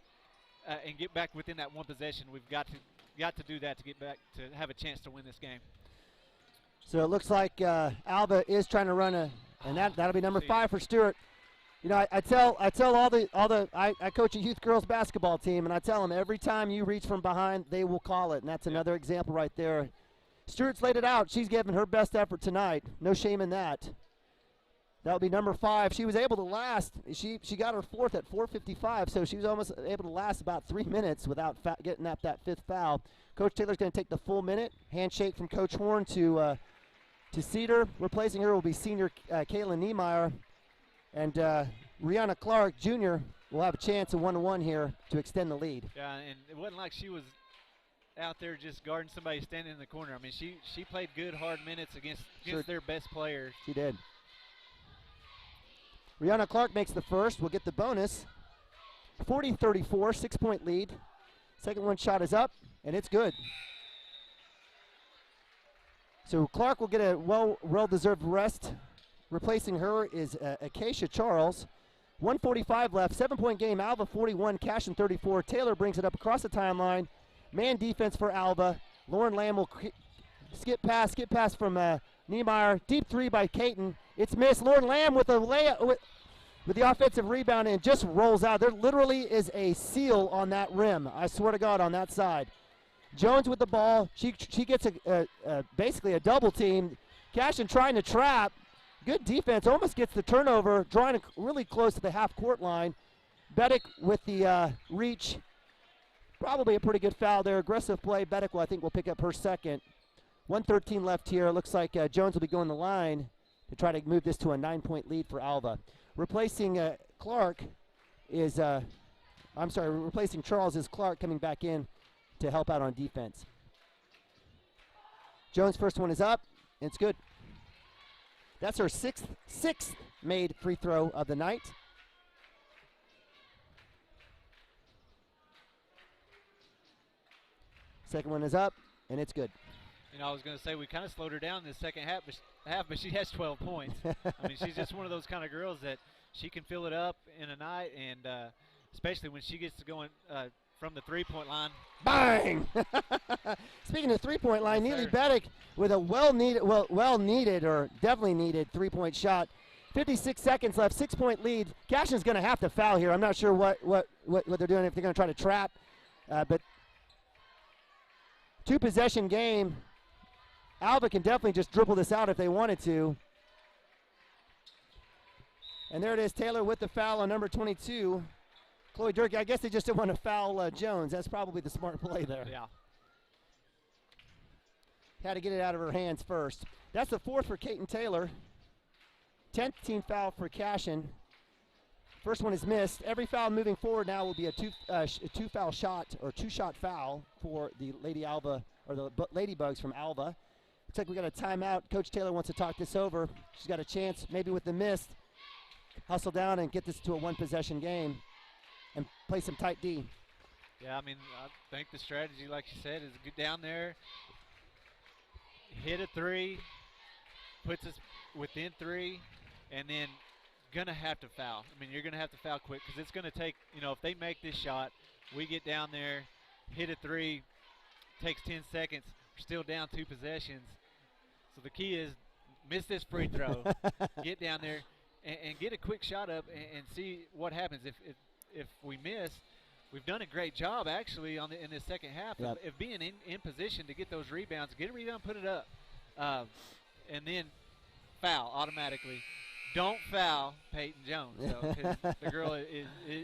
and get back within that one possession, we've got to do that to get back to have a chance to win this game. So it looks like Alva is trying to run and that'll be number 5 for Stewart. I tell I coach a youth girls basketball team, and I tell them every time you reach from behind, they will call it, and that's another example right there. Stewart's laid it out. She's given her best effort tonight. No shame in that. That'll be number 5. She was able to last. She got her 4th at 4:55, so she was almost able to last about 3 minutes without getting that 5th foul. Coach Taylor's going to take the full minute. Handshake from Coach Horn to Cedar. Replacing her will be senior Kaylin Niemeyer. And Rihanna Clark, Jr. will have a chance in 1-1 here to extend the lead. Yeah, and it wasn't like she was out there just guarding somebody standing in the corner. I mean, she played good, hard minutes against their best players. She did. Rihanna Clark makes the first. We'll get the bonus. 40-34, 6-point lead. Second one shot is up, and it's good. So Clark will get a well-deserved rest. Replacing her is Acacia Charles. 1:45 left, 7-point game. Alva 41, Cashion 34. Taylor brings it up across the timeline. Man defense for Alva. Lauren Lamb will skip pass from Niemeyer. Deep 3 by Caton. It's missed. Lauren Lamb with a layup with the offensive rebound, and it just rolls out. There literally is a seal on that rim. I swear to God, on that side. Jones with the ball. She gets basically a double team. Cashion trying to trap. Good defense, almost gets the turnover, drawing it really close to the half-court line. Beddick with the reach. Probably a pretty good foul there. Aggressive play. Beddick, I think, will pick up her second. 1:13 left here. Looks like Jones will be going the line to try to move this to a 9-point lead for Alva. Replacing Clark is, replacing Charles is Clark coming back in to help out on defense. Jones' first one is up, and it's good. That's her sixth made free throw of the night. Second one is up, and it's good. I was going to say we kind of slowed her down in the second half, but she has 12 points. I mean, she's just one of those kind of girls that she can fill it up in a night, and especially when she gets to going from the three-point line. Bang! Speaking of three-point line, Neely Beddick with a well-needed or definitely needed three-point shot. 56 seconds left, 6-point lead. Cashion's going to have to foul here. I'm not sure what they're doing, if they're going to try to trap. But two-possession game. Alva can definitely just dribble this out if they wanted to. And there it is, Taylor with the foul on number 22. Chloe Durkee, I guess they just didn't want to foul Jones. That's probably the smart play there. Yeah. Had to get it out of her hands first. That's the 4th for Kaiten Taylor. 10th team foul for Cashion. First one is missed. Every foul moving forward now will be a two-foul shot or two-shot foul for the Lady Alva or the Ladybugs from Alva. Looks like we got a timeout. Coach Taylor wants to talk this over. She's got a chance, maybe with the miss, hustle down and get this to a one-possession game and play some tight D. Yeah, I mean, I think the strategy, like you said, is to get down there, hit a 3, puts us within 3, and then gonna have to foul. I mean, you're gonna have to foul quick because it's gonna take, if they make this shot, we get down there, hit a 3, takes 10 seconds, we're still down 2 possessions. So the key is miss this free throw, get down there, and get a quick shot up and see what happens. If we miss, we've done a great job actually in the second half of being in position to get those rebounds, get a rebound, put it up, and then foul automatically. Don't foul Peyton Jones, though, 'cause the girl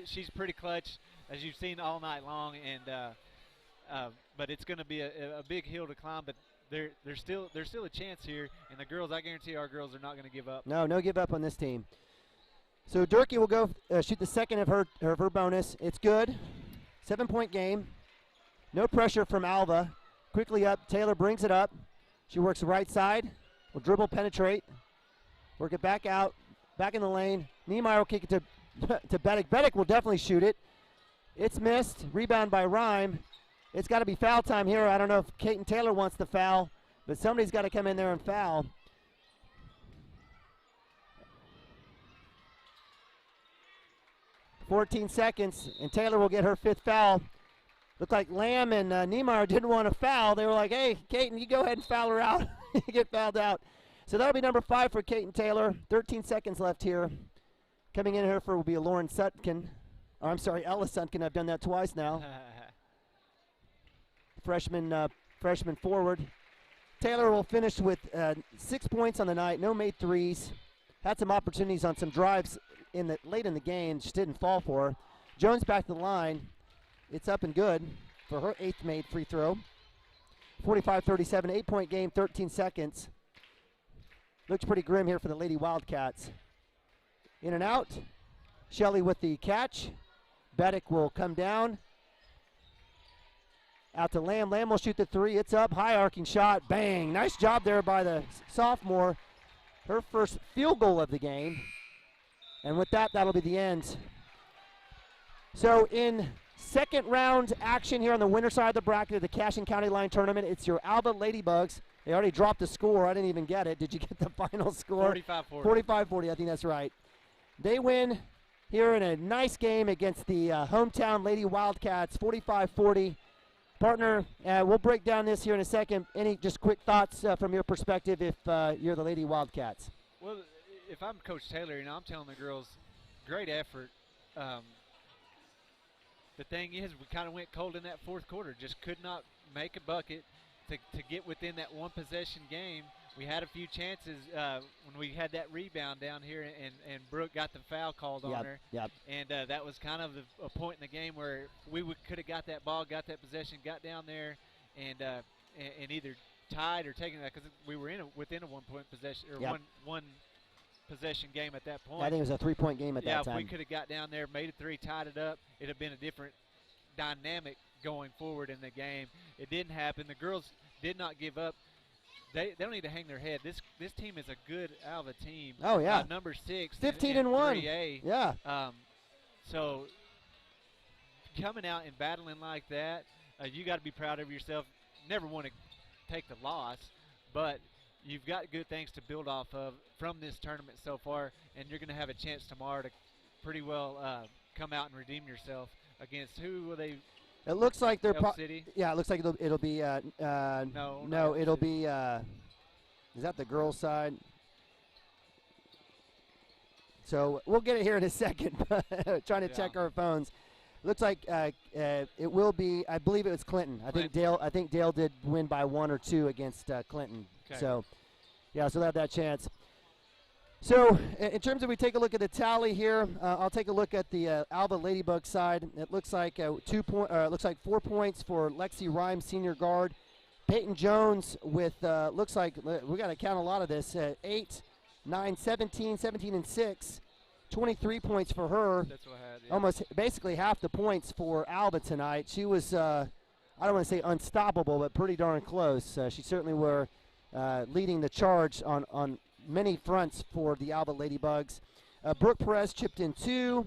she's pretty clutch, as you've seen all night long, and but it's going to be a big hill to climb. But there's still a chance here, and the girls, I guarantee our girls are not going to give up. No give up on this team. So Durkee will go shoot the second of her bonus. It's good. 7-point game. No pressure from Alva. Quickly up. Taylor brings it up. She works the right side. Will dribble, penetrate. Work it back out. Back in the lane. Niemeyer will kick it to Beddick. Beddick will definitely shoot it. It's missed. Rebound by Rhyme. It's got to be foul time here. I don't know if Kaiten Taylor wants the foul, but somebody's got to come in there and foul. .14 seconds, and Taylor will get her 5th foul. Looked like Lamb and Niemeyer didn't want to foul. They were like, hey, Kaiten, you go ahead and foul her out. You get fouled out. So that'll be number 5 for Kaiten Taylor. 13 seconds left here. Coming in here will be Lauren Sutkin. Oh, I'm sorry, Ella Sutkin. I've done that twice now. Freshman forward. Taylor will finish with 6 points on the night. No made threes. Had some opportunities on some drives late in the game. Just didn't fall for her. Jones back to the line. It's up and good for her 8th made free throw. 45-37, 8-point game, 13 seconds. Looks pretty grim here for the Lady Wildcats. In and out. Shelley with the catch. Beddick will come down. Out to Lamb. Lamb will shoot the 3. It's up. High arcing shot. Bang. Nice job there by the sophomore. Her first field goal of the game. And with that, that'll be the end. So in second round action here on the winner side of the bracket of the Cashion County Line Tournament, it's your Alva Ladybugs. They already dropped the score. I didn't even get it. Did you get the final score? 45-40. 45-40. I think that's right. They win here in a nice game against the hometown Lady Wildcats, 45-40. Partner, we'll break down this here in a second. Any just quick thoughts from your perspective if you're the Lady Wildcats? Well, if I'm Coach Taylor, I'm telling the girls, great effort. The thing is, we kind of went cold in that fourth quarter. Just could not make a bucket to get within that one possession game. We had a few chances when we had that rebound down here, and Brooke got the foul called on her. Yep. And that was kind of a point in the game where we could have got that ball, got that possession, got down there, and either tied or taken that, because we were within a one-point possession or one possession game at that point. I think it was a 3-point game at that time. Yeah, if we could have got down there, made a 3, tied it up, it'd have been a different dynamic going forward in the game. It didn't happen. The girls did not give up. They don't need to hang their head. This team is a good Alva team. Oh, yeah. Number 6. 15-1. 3A. Yeah. So coming out and battling like that, you got to be proud of yourself. Never want to take the loss, but you've got good things to build off of from this tournament so far, and you're going to have a chance tomorrow to pretty well come out and redeem yourself against who will they? It looks like they're City? Yeah, it looks like it'll be no, it'll be is that the girls' side? So we'll get it here in a second. Trying to check our phones. Looks like it will be. I believe it was Clinton. I think Dale did win by 1 or 2 against Clinton. Okay. So yeah, so they have that chance. So in terms of we take a look at the tally here, I'll take a look at the Alva Ladybug side. It looks like 4 points for Lexi Rhymes, senior guard. Peyton Jones with looks like we got to count a lot of this. 8, 9, 17, 17 and 6, 23 points for her. That's what I had. Yeah. Almost basically half the points for Alva tonight. She was I don't want to say unstoppable, but pretty darn close. She certainly were leading the charge on many fronts for the Alva Ladybugs. Brooke Perez chipped in 2.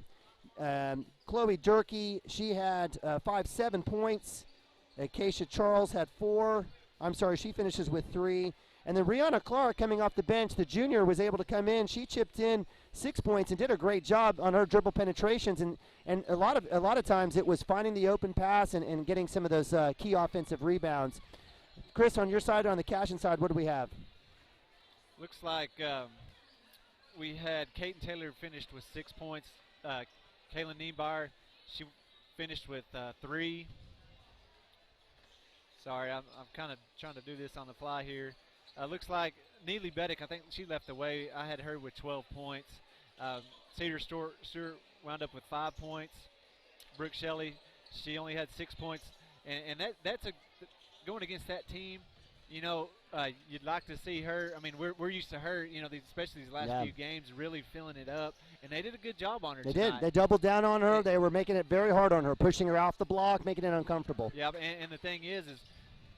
Chloe Durkee, she had 7 points. Cashion Charles had 4. I'm sorry, she finishes with 3. And then Rihanna Clark coming off the bench, the junior, was able to come in. She chipped in 6 points and did a great job on her dribble penetrations. And a lot of times it was finding the open pass and getting some of those key offensive rebounds. Chris, on your side, on the Cashion side, what do we have? Looks like we had Kaiten Taylor finished with 6 points. Kaylin Niemeyer, she finished with 3. Sorry, I'm kind of trying to do this on the fly here. Looks like Neely Beddick, I think she left away. I had her with 12 points. Cedar Stewart wound up with 5 points. Brooke Shelley, she only had 6 points. And that's going against that team. You know, you'd like to see her. I mean, we're used to her, you know, especially these last few games, really filling it up. And they did a good job on her tonight. They doubled down on her. They were making it very hard on her, pushing her off the block, making it uncomfortable. Yeah, and the thing is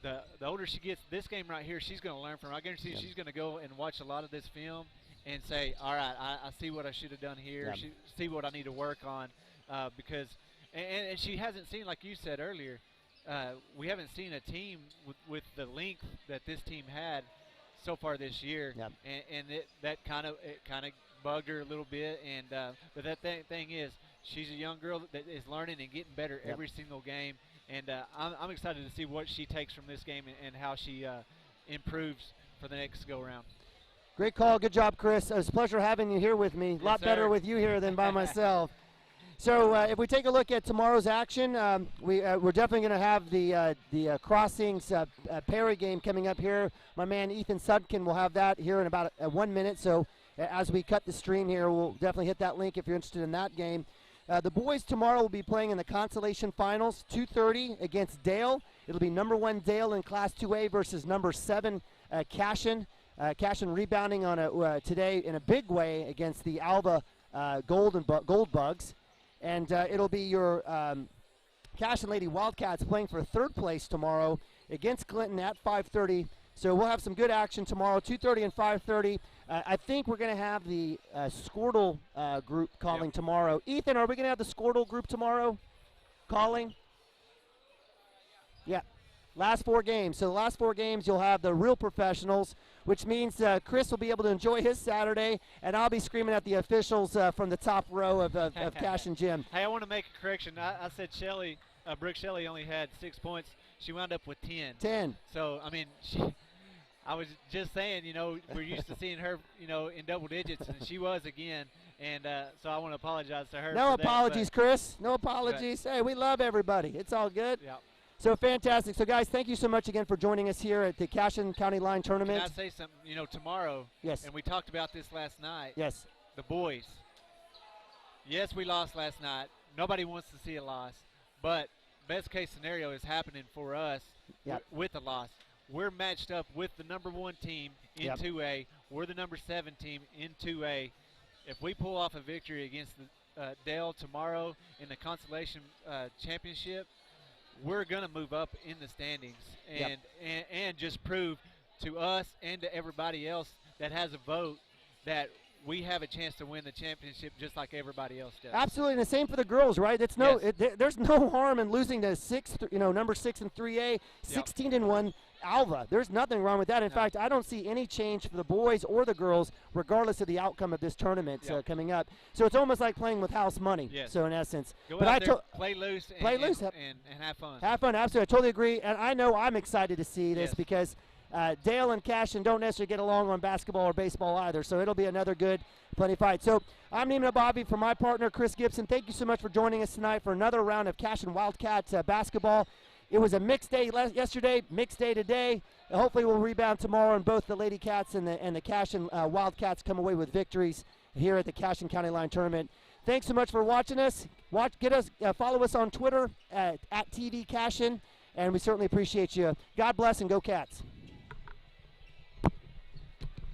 the older she gets, this game right here, she's going to learn from. I guarantee she's going to go and watch a lot of this film and say, all right, I see what I should have done here, see what I need to work on, because and she hasn't seen, like you said earlier, we haven't seen a team with the length that this team had so far this year, and that kind of bugged her a little bit. And but that thing is, she's a young girl that is learning and getting better every single game. And I'm excited to see what she takes from this game and how she improves for the next go-around. Great call. Good job, Chris. It was a pleasure having you here with me. A lot better with you here than by myself. So if we take a look at tomorrow's action, we're definitely going to have the Crossings Perry game coming up here. My man Ethan Sudkin will have that here in about 1 minute. So as we cut the stream here, we'll definitely hit that link if you're interested in that game. The boys tomorrow will be playing in the consolation finals, 2:30 against Dale. It'll be number 1 Dale in Class 2A versus number 7 Cashion. Cashion rebounding on today in a big way against the Alva Gold Bugs. And it'll be your Cashion Lady Wildcats playing for 3rd place tomorrow against Clinton at 5:30. So we'll have some good action tomorrow, 2:30 and 5:30. I think we're going to have the Squirtle group calling tomorrow. Ethan, are we going to have the Squirtle group tomorrow calling? Yeah. Last 4 games. So the last 4 games, you'll have the real professionals, which means Chris will be able to enjoy his Saturday, and I'll be screaming at the officials from the top row of Cashion Gym. Hey, I want to make a correction. I said Brooke Shelley only had 6 points. She wound up with 10. 10. So, I mean, I was just saying, you know, we're used to seeing her, you know, in double digits, and she was again. And so I want to apologize to her. No apologies, Chris. No apologies. Hey, we love everybody. It's all good. Yeah. So fantastic. So, guys, thank you so much again for joining us here at the Cashion County Line Tournament. Can I say something? You know, tomorrow, and we talked about this last night, the boys. Yes, we lost last night. Nobody wants to see a loss. But best case scenario is happening for us with a loss. We're matched up with the number 1 team in 2A. We're the number 7 team in 2A. If we pull off a victory against the Dale tomorrow in the consolation championship, we're going to move up in the standings and just prove to us and to everybody else that has a vote that we have a chance to win the championship just like everybody else does. Absolutely, and the same for the girls, right? It's there's no harm in losing to number 6 in 3A, 16-1 Alva. There's nothing wrong with that. In fact, I don't see any change for the boys or the girls, regardless of the outcome of this tournament coming up. So it's almost like playing with house money. So in essence, go out there, play loose, and have fun. Have fun. Absolutely, I totally agree, and I know I'm excited to see this because Dale and Cashion don't necessarily get along on basketball or baseball either, so it'll be another good, plenty fight. So I'm Neiman Bobby for my partner, Chris Gibson. Thank you so much for joining us tonight for another round of Cashion Wildcats basketball. It was a mixed day yesterday, mixed day today. hopefully we'll rebound tomorrow, and both the Lady Cats and the Cashion Wildcats come away with victories here at the Cashion County Line Tournament. Thanks so much for watching us. Follow us on Twitter at TV Cashion, and we certainly appreciate you. God bless and go Cats.